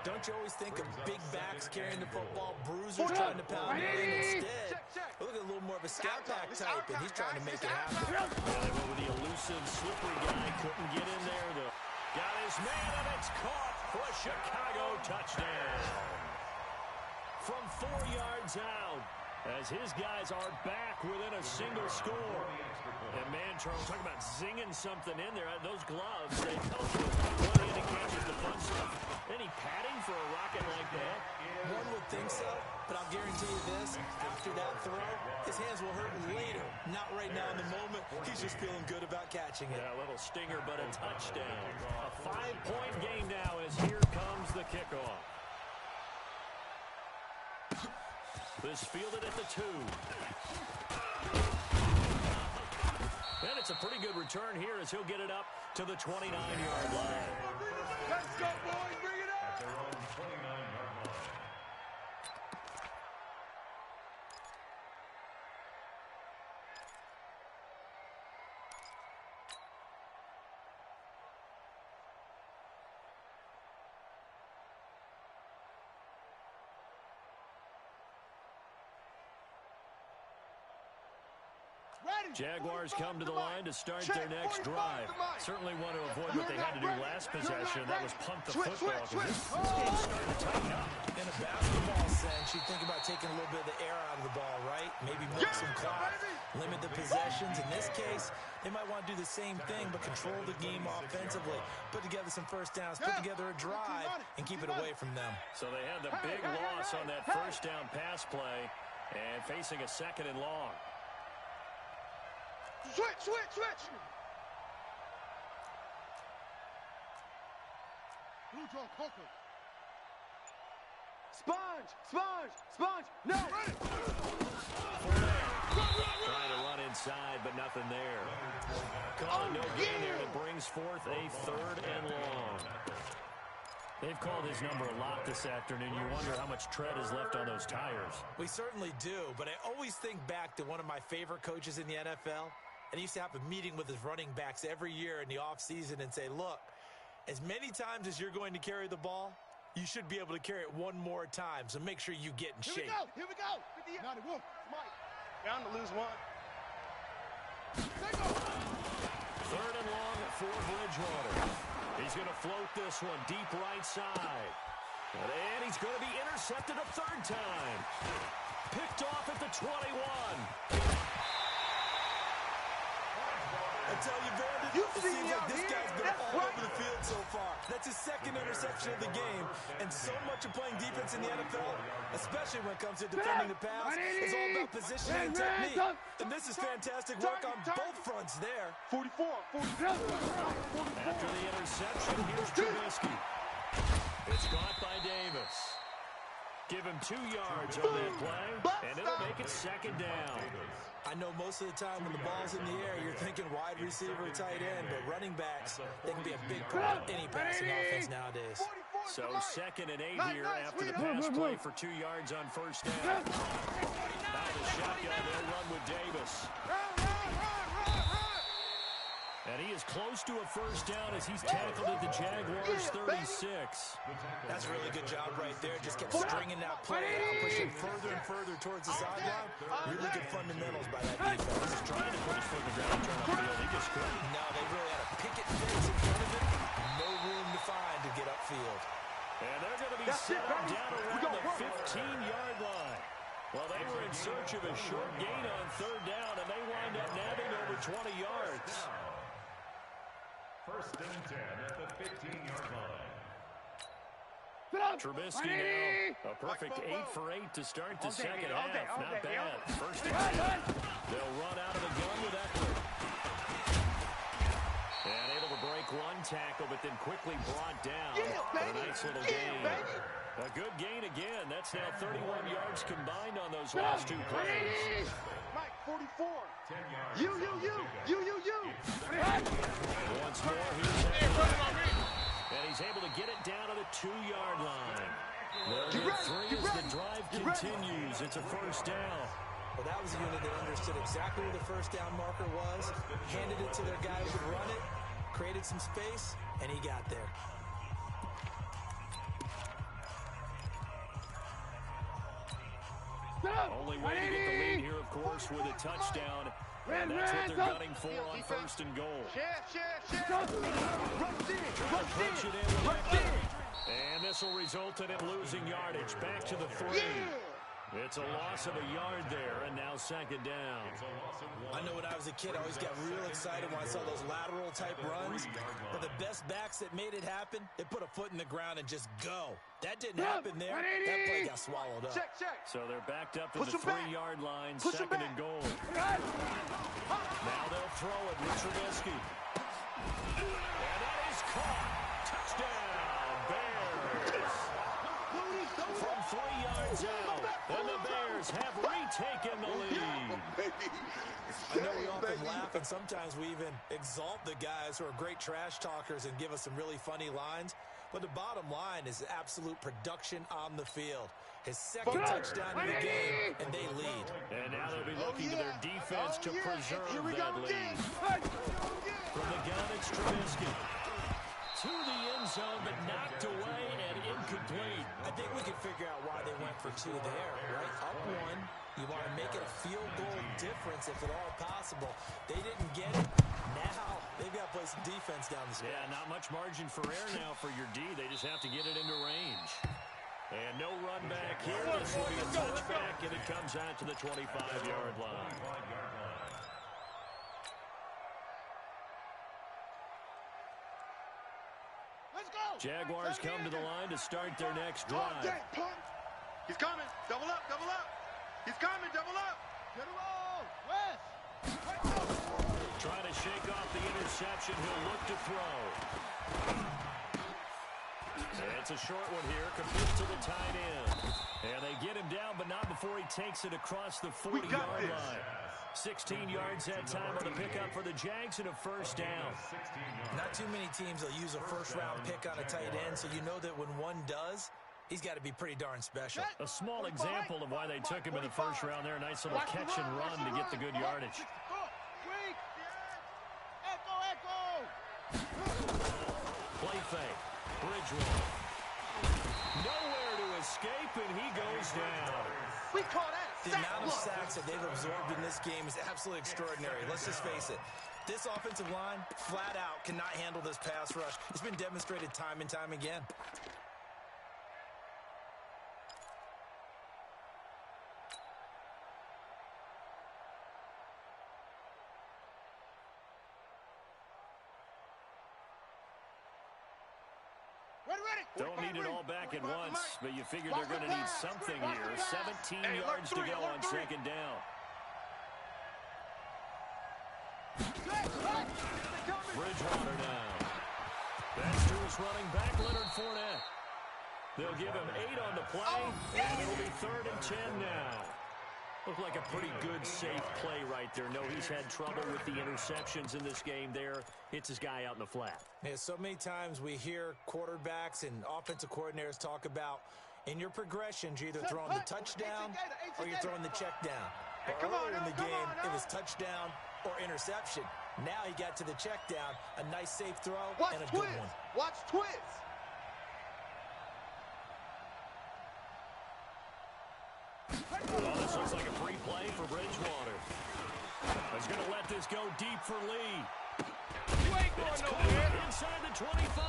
don't you always think of big backs carrying the football, bruisers trying to pound it in instead? Look at a little more of a scout back type, and he's trying to make it happen. Well, they went with the elusive, slippery guy. Couldn't get in there, though. Got his man, and it's caught for a Chicago touchdown. From 4 yards out, as his guys are back within a single score. And man, Charles, talking about zinging something in there. Those gloves, they tell you what indicates the fun stuff. Any padding for a rocket like that? One would think so, but I'll guarantee you this. After that throw, his hands will hurt later. Not right now in the moment. He's just feeling good about catching it. Yeah, a little stinger, but a touchdown. A 5-point game now as here comes the kickoff. This fielded at the 2. And it's a pretty good return here as he'll get it up to the 29-yard line. Let's go, boys. Bring it up. At their own 29-yard line. Jaguars come to the line to start their next drive. Certainly want to avoid what they had to do last possession. That was punt the football. This game's starting to tighten up. In a basketball sense, you think about taking a little bit of the air out of the ball, right? Maybe milk some clock, limit the possessions. In this case, they might want to do the same thing, but control the game offensively. Put together some first downs, put together a drive, and keep it away from them. So they had the big loss on that first down pass play and facing a 2nd and long. Switch. Sponge. No. Trying to run inside, but nothing there. Calling no gain there. It brings forth a 3rd and long. They've called his number a lot this afternoon. You wonder how much tread is left on those tires. We certainly do, but I always think back to one of my favorite coaches in the NFL. And he used to have a meeting with his running backs every year in the offseason and say, look, as many times as you're going to carry the ball, you should be able to carry it one more time. So make sure you get in shape. Here we go. Mike. Down to lose one. 3rd and long for Bridgewater. He's going to float this one deep right side. And he's going to be intercepted a 3rd time. Picked off at the 21. I tell you, Brandon, it seems like this guy's been all over the field so far. That's his 2nd interception of the game. And so much of playing defense in the NFL, especially when it comes to defending the pass, is all about positioning and technique. And this is fantastic work on both fronts there. 44. After the interception, here's Trubisky. It's caught by Davis. Give him 2 yards on that play, and it'll make it 2nd down. I know most of the time when the ball's in the air, you're thinking wide receiver, tight end, but running backs, they can be a big part of any passing offense nowadays. So 2nd and 8 here after the pass play for 2 yards on 1st down. Now the shotgun, they'll run with Davis. And he is close to a 1st down as he's tackled at the Jaguars 36. That's a really good job right there. Just kept stringing that play out, pushing further and further towards the sideline. Really good fundamentals by that defense. He's trying to put his foot in the ground, turn upfield. He just couldn't. No, they really had a picket fence in front of him. No room to find to get upfield. And they're going to be set up down around the 15-yard line. Well, they were in search of a short gain on 3rd down, and they wind up nabbing over 20 yards. 1st and 10 at the 15-yard line. Trubisky now, a perfect 8 for 8 to start the 2nd half. Not bad. 1st and 10. They'll run out of the gun with Eckler. And able to break one tackle, but then quickly brought down. A nice little gain. A good gain again. That's now 31 yards combined on those last 2 plays. Mike, 44. 10 yards. You. Once more, and he's able to get it down to the 2-yard line. They'll get 3 as the drive continues. It's a 1st down. Well, that was a unit that understood exactly where the 1st down marker was, handed it to their guy who could run it, created some space, and he got there. Only way to get the lead here, of course, with a touchdown. And that's what they're gunning for on 1st and goal. And this will result in him losing yardage. Back to the 3. It's a loss of a yard there, and now second down. I know when I was a kid, I always got real excited when I saw those lateral-type runs. But the best backs that made it happen, they put a foot in the ground and just go. That didn't happen there. That play got swallowed up. Check, check. So they're backed up to the 3-yard line, second and goal. Now they'll throw it with Trubisky. And that is caught. Touchdown, Bears. From 3 yards out, and the Bears have retaken the lead. I know we often laugh, and sometimes we even exalt the guys who are great trash talkers and give us some really funny lines. But the bottom line is absolute production on the field. His second touchdown in the game, and they lead. And now they'll be looking to their defense to preserve that lead. From the gun, it's Trubisky. To the end zone, but knocked away and incomplete. I think we can figure out why they went for 2 there, right? Up 1. You want to make it a field goal difference if at all possible. They didn't get it. Now they've got to play some defense down the stretch. Yeah, not much margin for error now for your D. They just have to get it into range. And no run back here. This will be a touchback, and it comes out to the 25-yard line. Jaguars come to the line to start their next drive. He's coming. Double up, double up. He's coming, double up. Get him on. West. Trying to shake off the interception. He'll look to throw. And it's a short one here. Complete to the tight end. And they get him down, but not before he takes it across the 40-yard line. 16 yards that time on the pickup for the Jags and a first down. Not too many teams will use a first-round pick on a tight end, so you know that when one does, he's got to be pretty darn special. A small example of why they took him in the first round there. A nice little catch and run to get the good yardage. Play fake. Bridgewater. Nowhere to escape, and he goes down. We call that the amount of sacks that they've absorbed in this game is absolutely extraordinary. Let's just face it. This offensive line, flat out, cannot handle this pass rush. It's been demonstrated time and time again. Don't need it all back at once, but you figure they're going to need something here. 17 yards to go on second down. Bridgewater now. That's to his running back, Leonard Fournette. They'll give him 8 on the play, and it'll be 3rd and 10 now. Looked like a pretty good, safe play right there. No, he's had trouble with the interceptions in this game there. Hits his guy out in the flat. Yeah, so many times we hear quarterbacks and offensive coordinators talk about in your progressions, you're either throwing the touchdown or you're throwing the check down. But earlier in the game, it was touchdown or interception. Now he got to the check down, a nice safe throw, and a good one. Watch twist. Well, this looks like a free play for Bridgewater. He's going to let this go deep for Lee. You ain't going nowhere. Inside the 25.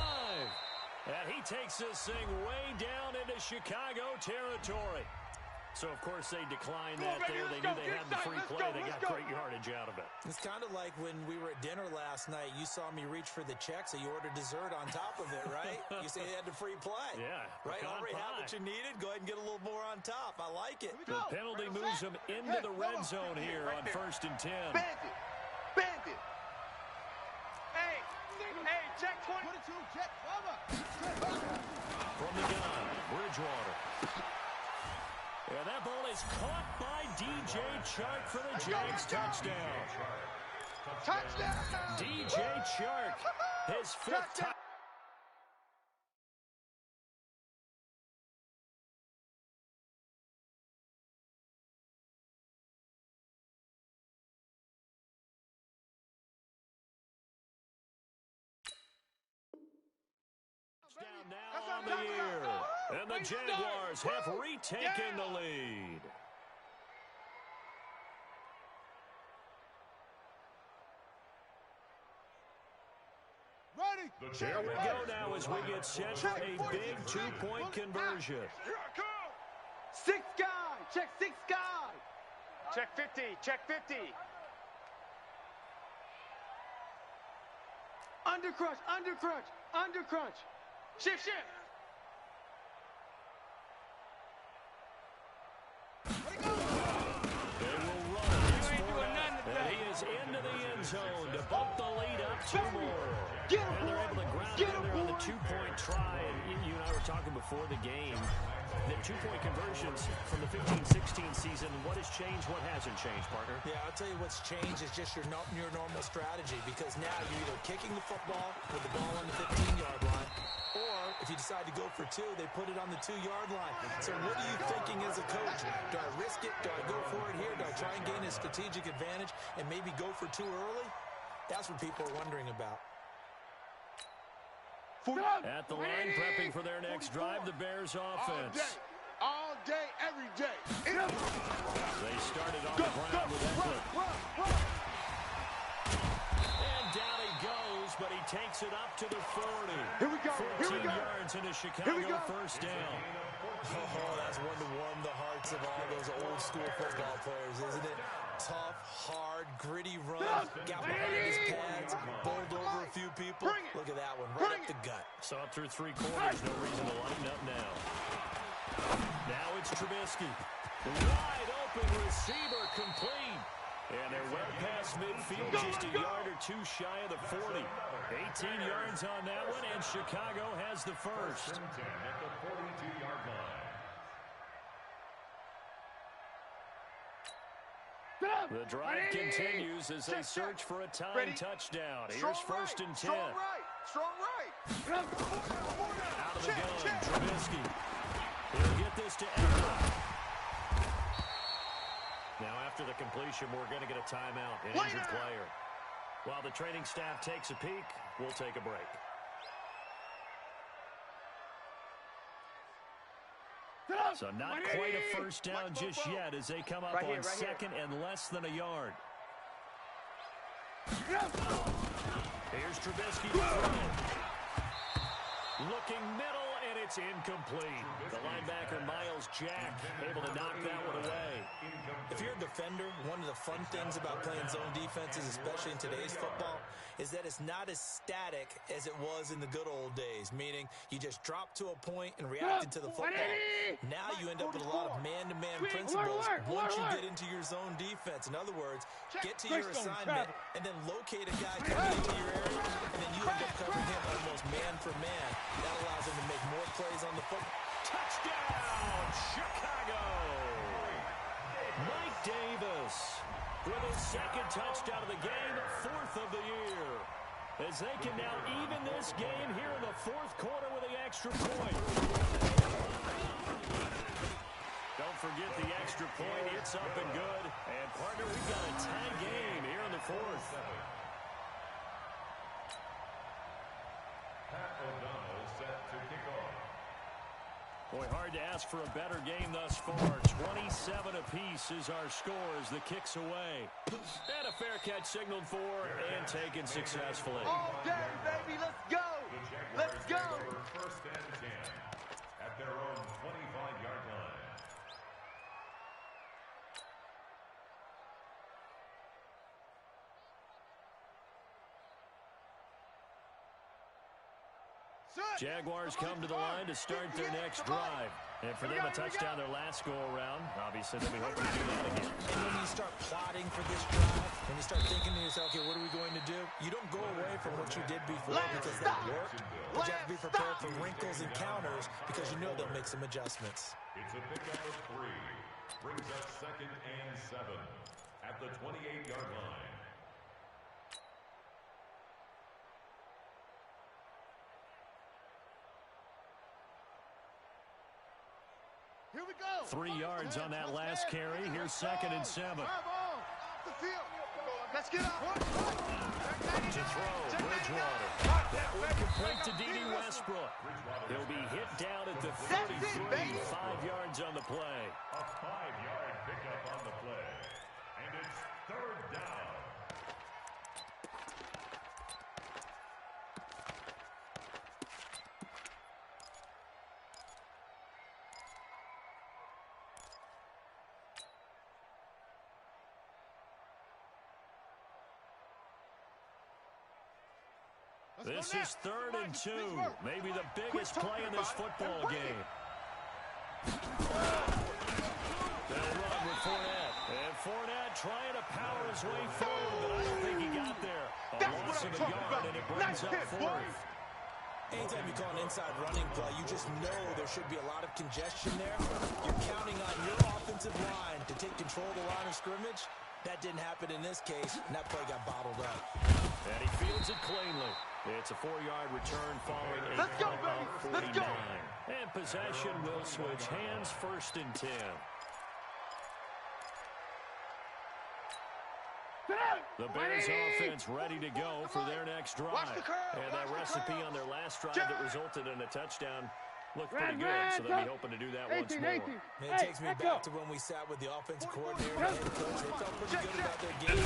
And he takes this thing way down into Chicago territory. So, of course, they declined that there. They knew they had the free play. They got great yardage out of it. It's kind of like when we were at dinner last night. You saw me reach for the check, so you ordered dessert on top of it, right? You say you had the free play. Yeah. Right? Already had what you needed. Go ahead and get a little more on top. I like it. The penalty moves them into the red zone here on 1st and 10. Bandit. Bandit. Hey, check 22. Check cover. From the gun, Bridgewater. And that ball is caught by DJ Chark for the Jags touchdown. Touchdown! DJ Chark, his 5th touchdown. Now on the year, and the Jaguars have retaken the lead. Ready? Here we go now as we get set for a big 2-point conversion. Here I come. 6 guys. check 6 guy. Check 50, check 50. Under crunch, under crunch, under crunch. Shift, shift. They will run against Fournette, and he is into the end zone to bump the lead up 2 more. And they're able to ground it in there on the 2-point try. And you and I were talking before the game. The 2-point conversions from the 15-16 season, what has changed, what hasn't changed, partner? Yeah, I'll tell you what's changed is just your normal strategy, because now you're either kicking the football with the ball on the 15-yard line, or if you decide to go for 2, they put it on the 2-yard line. So what are you thinking as a coach? Do I risk it? Do I go for it here? Do I try and gain a strategic advantage and maybe go for 2 early? That's what people are wondering about. At the line, prepping for their next drive, the Bears offense. All day, every day. They started off the ground with Eckler. And down he goes, but he takes it up to the 40. Here we go. 14 yards into Chicago first down. Oh, that's one to warm the hearts of all those old school football players, isn't it? Tough, hard, gritty run, got behind his pads, bowled over a few people. Look at that one, right up the gut. So up through 3 quarters, no reason to lighten up now. Now it's Trubisky. Wide open receiver, complete. And they're well past midfield, just a yard or 2 shy of the 40. 18 yards on that one, and Chicago has the first. At the 42-yard line. The drive continues as they search for a tying touchdown. Here's first and 10. Strong right. Out of the gun, Trubisky. He'll get this to Eckler. Now after the completion, we're going to get a timeout, an injured player. While the training staff takes a peek, we'll take a break. So not quite a first down just yet as they come up on second and less than a yard. Here's Trubisky to throw. Looking middle, and it's incomplete. The linebacker, Miles Jack, able to knock that one away. If you're a defender, one of the fun things about playing zone defenses, especially in today's football, is that it's not as static as it was in the good old days, meaning you just dropped to a point and reacted to the football. Now you end up with a lot of man-to-man principles once you get into your zone defense. In other words, get to your assignment and then locate a guy coming into your area, and then you end up covering him almost man for man. That allows him to make more plays on the football. Touchdown, Chicago! Mike Davis with his second touchdown of the game, 4th of the year. As they can now even this game here in the 4th quarter with the extra point. Don't forget the extra point. It's up and good. And, partner, we've got a tie game here in the 4th. Pat O'Donnell set to kick off. Boy, hard to ask for a better game thus far. 27 apiece is our score as the kick's away. And a fair catch signaled for and taken successfully. All day, baby. Let's go. Let's go. First and 10 at their own 25-yard line. Jaguars come to the line to start their next drive. And for them, a touchdown their last go-around. Obviously, they'll be hoping to do that again. And when you start plotting for this drive, when you start thinking to yourself, okay, what are we going to do? You don't go away from what you did before because that worked. But you have to be prepared for wrinkles and counters because you know they'll make some adjustments. It's a pickup of 3. Brings up second and 7 at the 28-yard line. Here we go. 3 yards on that last carry. Here's second and 7. The field. Let's get up. To throw, Bridgewater. That one complete to D.D. Westbrook. He'll be hit down at the 33. 5 yards on the play. A 5-yard pickup on the play. And it's 3rd down. This is 3rd and 2. Maybe the biggest play in this football game. They'll run with Fournette. And Fournette trying to power his way forward, but I don't think he got there. A loss of a yard, and it brings up 4th. Anytime you call an inside running play, you just know there should be a lot of congestion there. You're counting on your offensive line to take control of the line of scrimmage. That didn't happen in this case, and that play got bottled up. And he fields it cleanly. It's a 4-yard return following a punt of 49. And possession will switch hands, 1st and 10. The Bears offense ready to go for their next drive. And that recipe on their last drive that resulted in a touchdown looked pretty good, so they'll be hoping to do that once more. It takes me back to when we sat with the offensive coordinator and head coach. They felt pretty good about their game.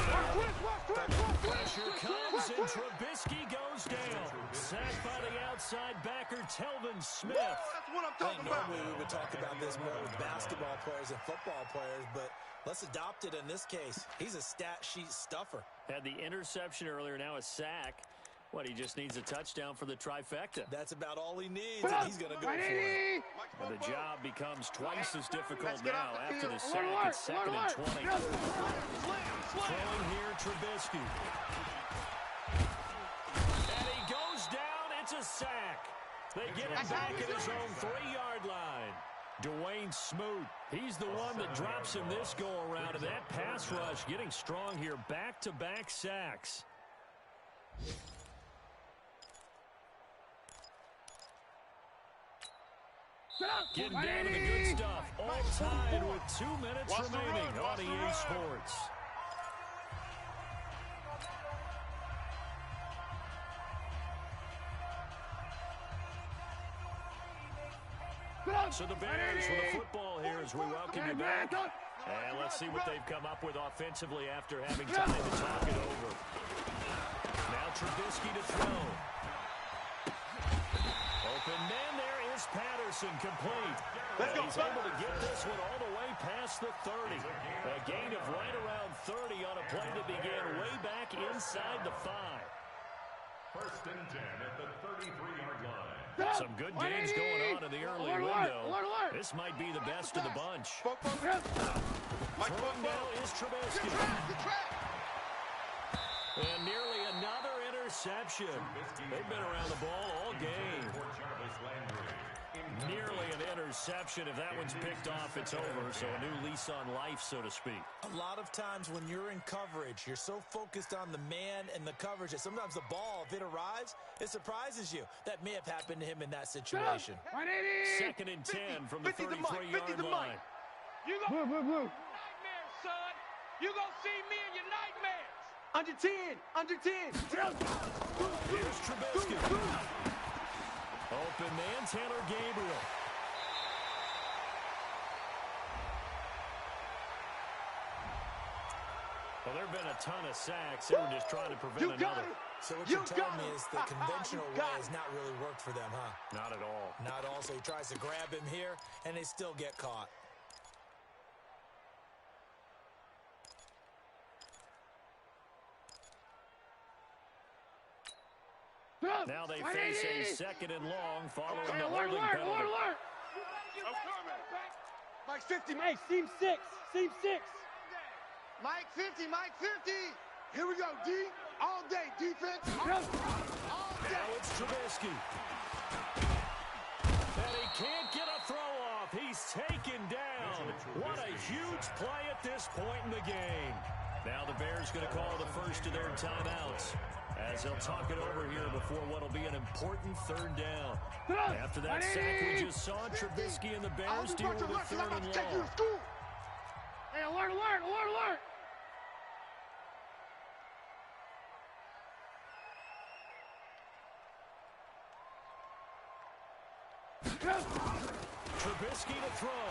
Pressure comes, and Trubisky goes down. Sacked by the outside backer, Telvin Smith. That's what I'm talking about. Normally we would talk about this more with basketball players and football players, but let's adopt it in this case. He's a stat sheet stuffer. Had the interception earlier, now a sack. What, he just needs a touchdown for the trifecta. That's about all he needs, and he's going to go for it. And the job becomes twice as difficult now after the sack. It's 2nd and 20. Throwing here, Trubisky. And he goes down. It's a sack. They get him back at his own 3-yard line. Dwayne Smoot, he's the one that drops him this go-around. And that pass rush getting strong here. Back-to-back sacks. Getting down to the good stuff. All tied with 2 minutes remaining on EA Sports. So the Bears with the football here as we welcome you back. And let's see what they've come up with offensively after having time to talk it over. Now Trubisky to throw. Open man there is Patterson, complete. He's able to get this one all the way past the 30. A gain of right around 30 on a play that began way back inside the 5. 1st and 10 at the 33-yard line. Some good gains going on in the early window. This might be the best of the bunch. Throwing now is Trubisky. And nearly another interception. They've been around the ball all game. Nearly an interception. If that one's picked off, it's over. So a new lease on life, so to speak. A lot of times when you're in coverage, you're so focused on the man and the coverage that sometimes the ball, if it arrives, it surprises you. That may have happened to him in that situation. 2nd and 10 from the 33-yard line. You go nightmares, son. You gonna see me in your nightmares. Under 10, under 10. Here's Trubisky. Open man, Taylor Gabriel. Well, there have been a ton of sacks. They were just trying to prevent another. So what you're telling me is the conventional way has not really worked for them, huh? Not at all. Not at all. So he tries to grab him here, and they still get caught. Now they face a 2nd and long following the holding penalty. Mike 50, Mike, seam 6, seam 6. Mike 50, Mike 50. Here we go, D. All day, defense. All day. Now it's Trubisky. And he can't get a throw off. He's taken down. What a huge play at this point in the game. Now the Bears going to call the first of their timeouts, as they'll talk it over here before what will be an important 3rd down. After that sack we just saw, Trubisky and the Bears deal with a 3rd and long. Hey, alert, alert, alert, alert. Trubisky to throw.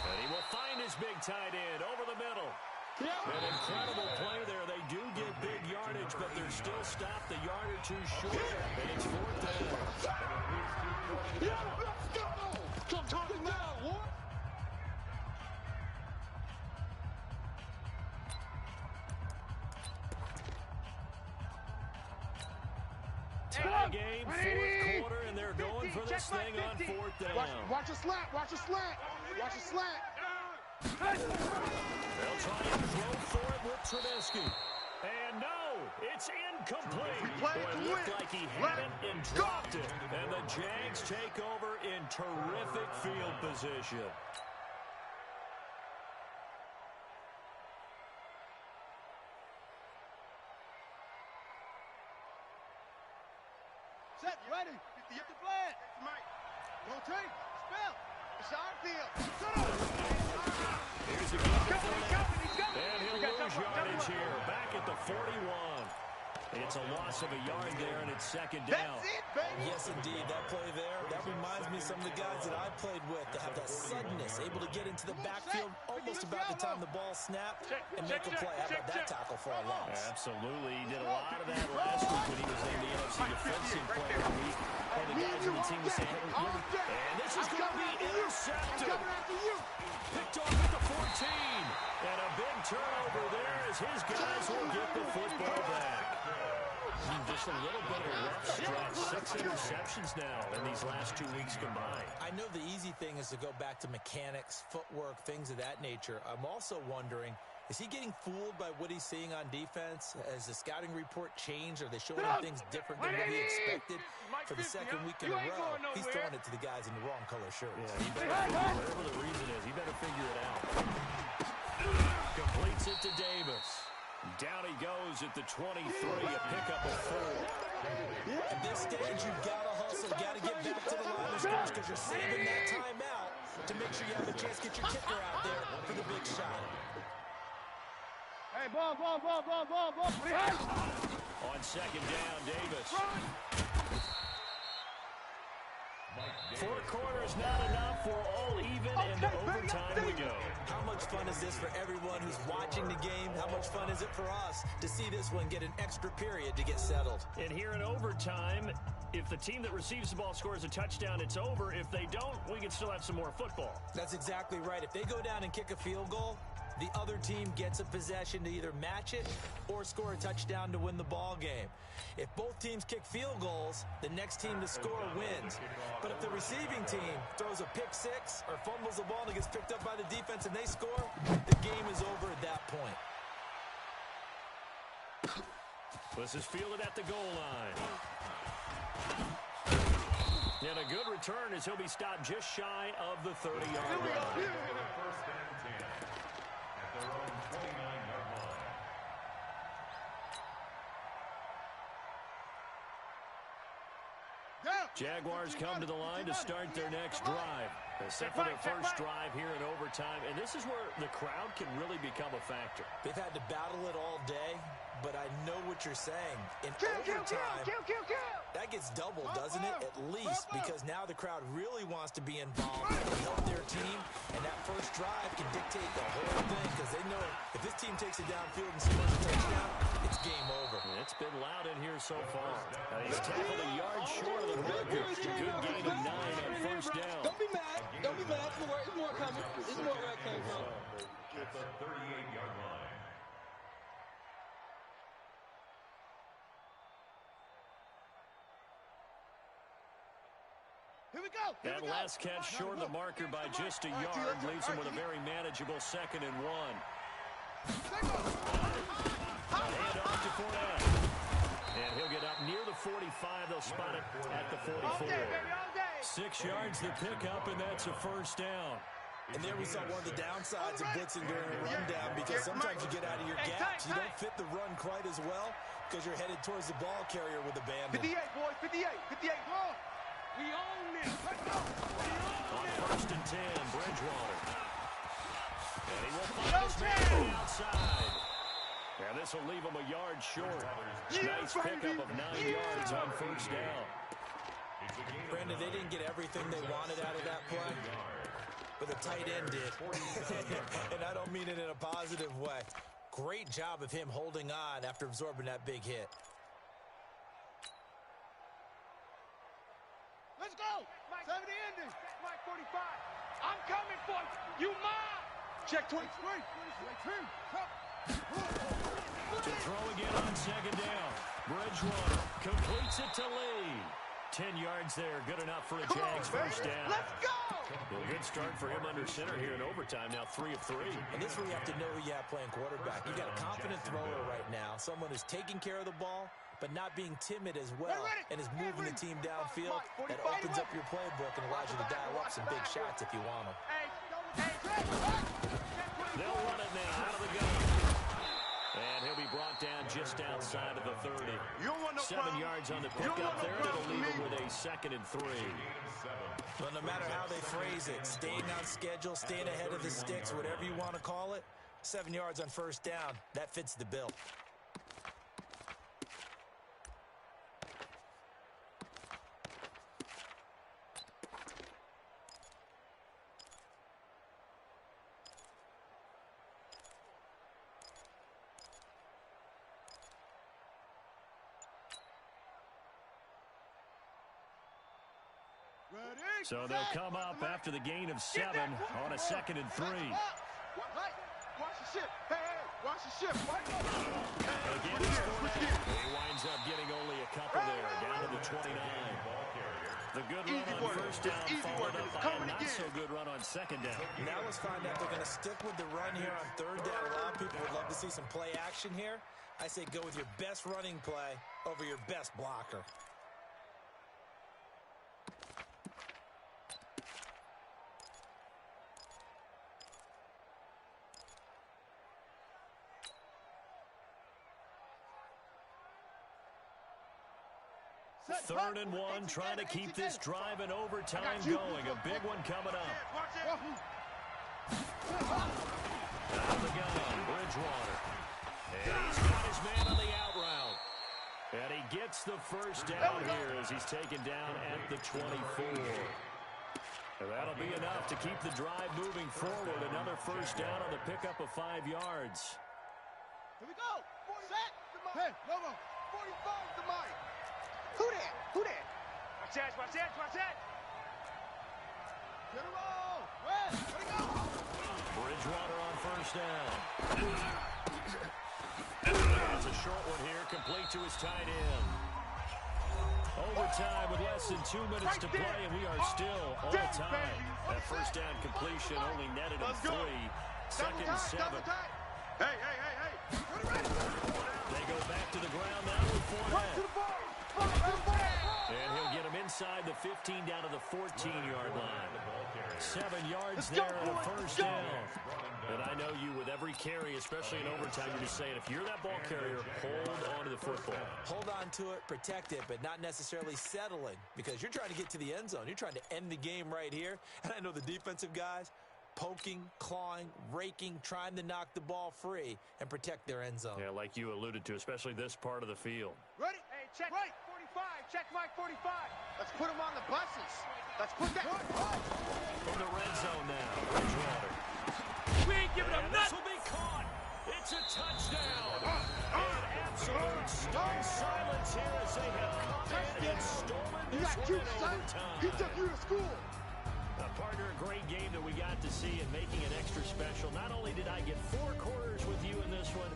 And he will find his big tight end over the middle. An incredible play there. They do get big yardage, but they're still stopped a yard or two short. And it's 4th down. Let's go. Come talking now, what? fourth quarter, and they're going for this thing on fourth down. Watch a slant. Watch a slant. Watch a slant. They'll try and throw for it with Trubisky. And no, it's incomplete. Boy, it looked like he had it and dropped it. And the Jags take over in terrific field position. Set, ready. Get the flag. Rotate. Spell. It's our field. Here's a kick. And he'll lose yardage here. Back at the 41. It's a loss of a yard there, and it's second down. That's it, baby. Yes, indeed. That play there, that reminds me of some of the guys that I played with that have that suddenness, able to get into the backfield almost about the time the ball snapped and make a play. How about that tackle for a loss? Absolutely. He did a lot of that last week when he was in the NFC Defensive Player of the Week. And the guys on the team were saying, and this is going to be intercepted. Picked off at the 14. And a big turnover there as his guys will get the football back. Just a little bit of a rough stretch. 6 interceptions now in these last 2 weeks combined. I know the easy thing is to go back to mechanics, footwork, things of that nature. I'm also wondering, is he getting fooled by what he's seeing on defense? Has the scouting report changed? Are they showing him things different than what he expected? For the second week in a row, he's throwing it to the guys in the wrong color shirts. Yeah, he better whatever the reason is, he better figure it out. Completes it to Davis. Down he goes at the 23, a pickup of 4. At this stage, you've got to hustle, got to get back to the line of scrimmage because you're saving that timeout to make sure you have a chance to get your kicker out there for the big shot. Hey, ball. On second down, Davis. 4 quarters not enough. We're all even, and to overtime we go. How much fun is this for everyone who's watching the game? How much fun is it for us to see this one get an extra period to get settled? And here in overtime, if the team that receives the ball scores a touchdown, it's over. If they don't, we can still have some more football. That's exactly right. If they go down and kick a field goal, the other team gets a possession to either match it or score a touchdown to win the ball game. If both teams kick field goals, the next team to score wins. But if the receiving team throws a pick 6 or fumbles the ball and it gets picked up by the defense and they score, the game is over at that point. This is fielded at the goal line. And a good return as he'll be stopped just shy of the 30-yard line. First and 10 at their own 29-yard line. Jaguars come to the line to start their next drive. Set for their first drive here in overtime. And this is where the crowd can really become a factor. They've had to battle it all day, but I know what you're saying. In overtime, that gets doubled, doesn't it? At least, because now the crowd really wants to be involved and help their team, and that first drive can dictate the whole thing, because they know if this team takes it downfield and scores a touchdown, it's game over. It's been loud in here so far. He's tackled a yard short of the marker. Good gain of 9 on first down. Don't be mad. Don't be mad. It's more coming. It's more where it came from. At the 38-yard line. Here we go. That last catch short of the marker by just a yard leaves him with a very manageable 2nd and 1. Hand off to Fournette. And he'll get up near the 45. They'll spot it at the 44. 6 yards the pickup, and that's a first down. And there we saw one of the downsides of blitzing during a rundown, because sometimes you get out of your gaps. You don't fit the run quite as well because you're headed towards the ball carrier with abandon. 58, boys. 58. Ball. We own it. Let's go. On first and 10, Bridgewater. And he will find his man from the outside. And this will leave him a yard short. Nice pickup of 9 yards on first down. Brandon, they didn't get everything they wanted out of that play, but the tight end did. And I don't mean it in a positive way. Great job of him holding on after absorbing that big hit. Let's go. 70 ending. Mike 45. I'm coming for you. Mom. Check 23. To throw again on second down. Bridgewater completes it to Lee. 10 yards there, good enough for a Jags first down. Let's go! Well, good start for him under center here in overtime. Now 3 of 3. And this is where you have to know who you have playing quarterback. You got a confident thrower right now, someone who's taking care of the ball, but not being timid as well, and is moving the team downfield. That opens up your playbook and allows you to dial up some big shots if you want them. They'll run it now out of the gun. And he'll be brought down just outside of the 30. 7 yards on the pickup there. It'll leave him with a 2nd and 3. Well, no matter how they phrase it, staying on schedule, staying ahead of the sticks, whatever you want to call it, 7 yards on first down, that fits the bill. So they'll come up after the gain of 7 on a 2nd and 3. Watch the ship. Hey, watch the ship. Again, he winds up getting only a couple there, down to the 29. The good run on first down followed up by a not-so-good run on 2nd down. Now let's find out they're going to stick with the run here on 3rd down. A lot of people would love to see some play action here. I say go with your best running play over your best blocker. Third and 1, trying to keep this drive in overtime going. A big one coming up. Out of the gun, Bridgewater. And he's got his man on the out route. And he gets the first down here as he's taken down at the 24. And that'll be enough to keep the drive moving forward. Another first down on the pickup of 5 yards. Here we go. Set. Hey, Lobo. 45 to Mike. Who that? Who that? Watch that, watch that, watch that. Get a roll. Where? Where'd he go? Bridgewater on first down. That's a short one here, complete to his tight end. Overtime with less than 2 minutes to play, and we are still all time. That first down completion only netted him 3. 2nd and 7. Hey, hey, hey, hey. They go back to the ground now with Fournette. And he'll get him inside the 15 down to the 14-yard line. 7 yards there and a first down. And I know you, with every carry, especially in overtime, you're just saying, if you're that ball carrier, hold on to the football. Hold on to it, protect it, but not necessarily settling, because you're trying to get to the end zone. You're trying to end the game right here. And I know the defensive guys, poking, clawing, raking, trying to knock the ball free and protect their end zone. Yeah, like you alluded to, especially this part of the field. Ready? Hey, check right. 45. Check Mike 45. Let's put him on the buses. Let's put that. From the red zone now, Bridgewater. We ain't giving him nothing. This will be caught. It's a touchdown. And absolute stunned silence here as they have come in and stolen this one in overtime. He took you to school. Partner, a great game that we got to see and making it extra special. Not only did I get 4 quarters with you in this one,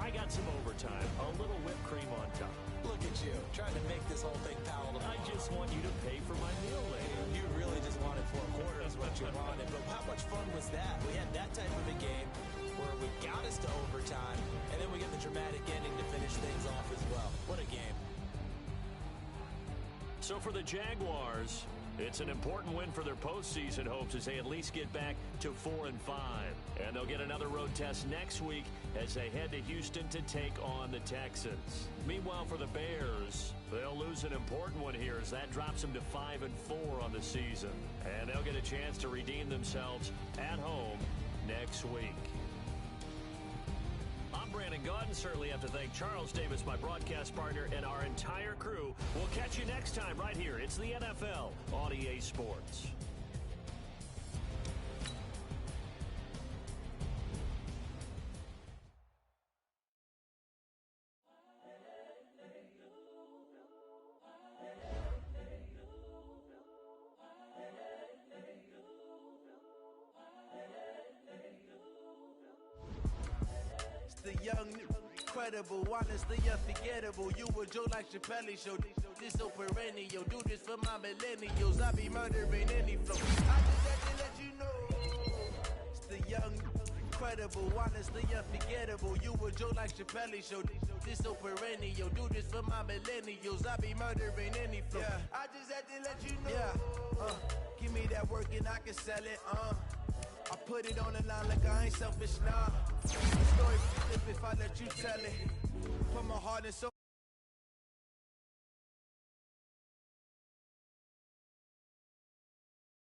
I got some overtime, a little whipped cream on top. Look at you, trying to make this whole thing palatable. I just want you to pay for my meal later. You really just wanted 4 quarters what you wanted, but how much fun was that? We had that type of a game where we got us to overtime, and then we get the dramatic ending to finish things off as well. What a game. So for the Jaguars, it's an important win for their postseason hopes as they at least get back to 4-5. And they'll get another road test next week as they head to Houston to take on the Texans. Meanwhile, for the Bears, they'll lose an important one here as that drops them to 5-4 on the season. And they'll get a chance to redeem themselves at home next week. I'm Brandon Gaudin. Certainly have to thank Charles Davis, my broadcast partner, and our entire crew. We'll catch you next time right here. It's the NFL on EA Sports. The young, incredible, honestly unforgettable. You were Joe like Chappelle Show. This so perennial, do this for my millennials. I be murdering any flow. I just had to let you know. It's the young, incredible, honestly unforgettable. You a Joe like Chappelle show. This so perennial, do this for my millennials. I be murdering any flow. Yeah. I just had to let you know. Yeah. Give me that work and I can sell it. I put it on the line like I ain't selfish, nah. The story flip if I let you tell it. Put my heart and soul.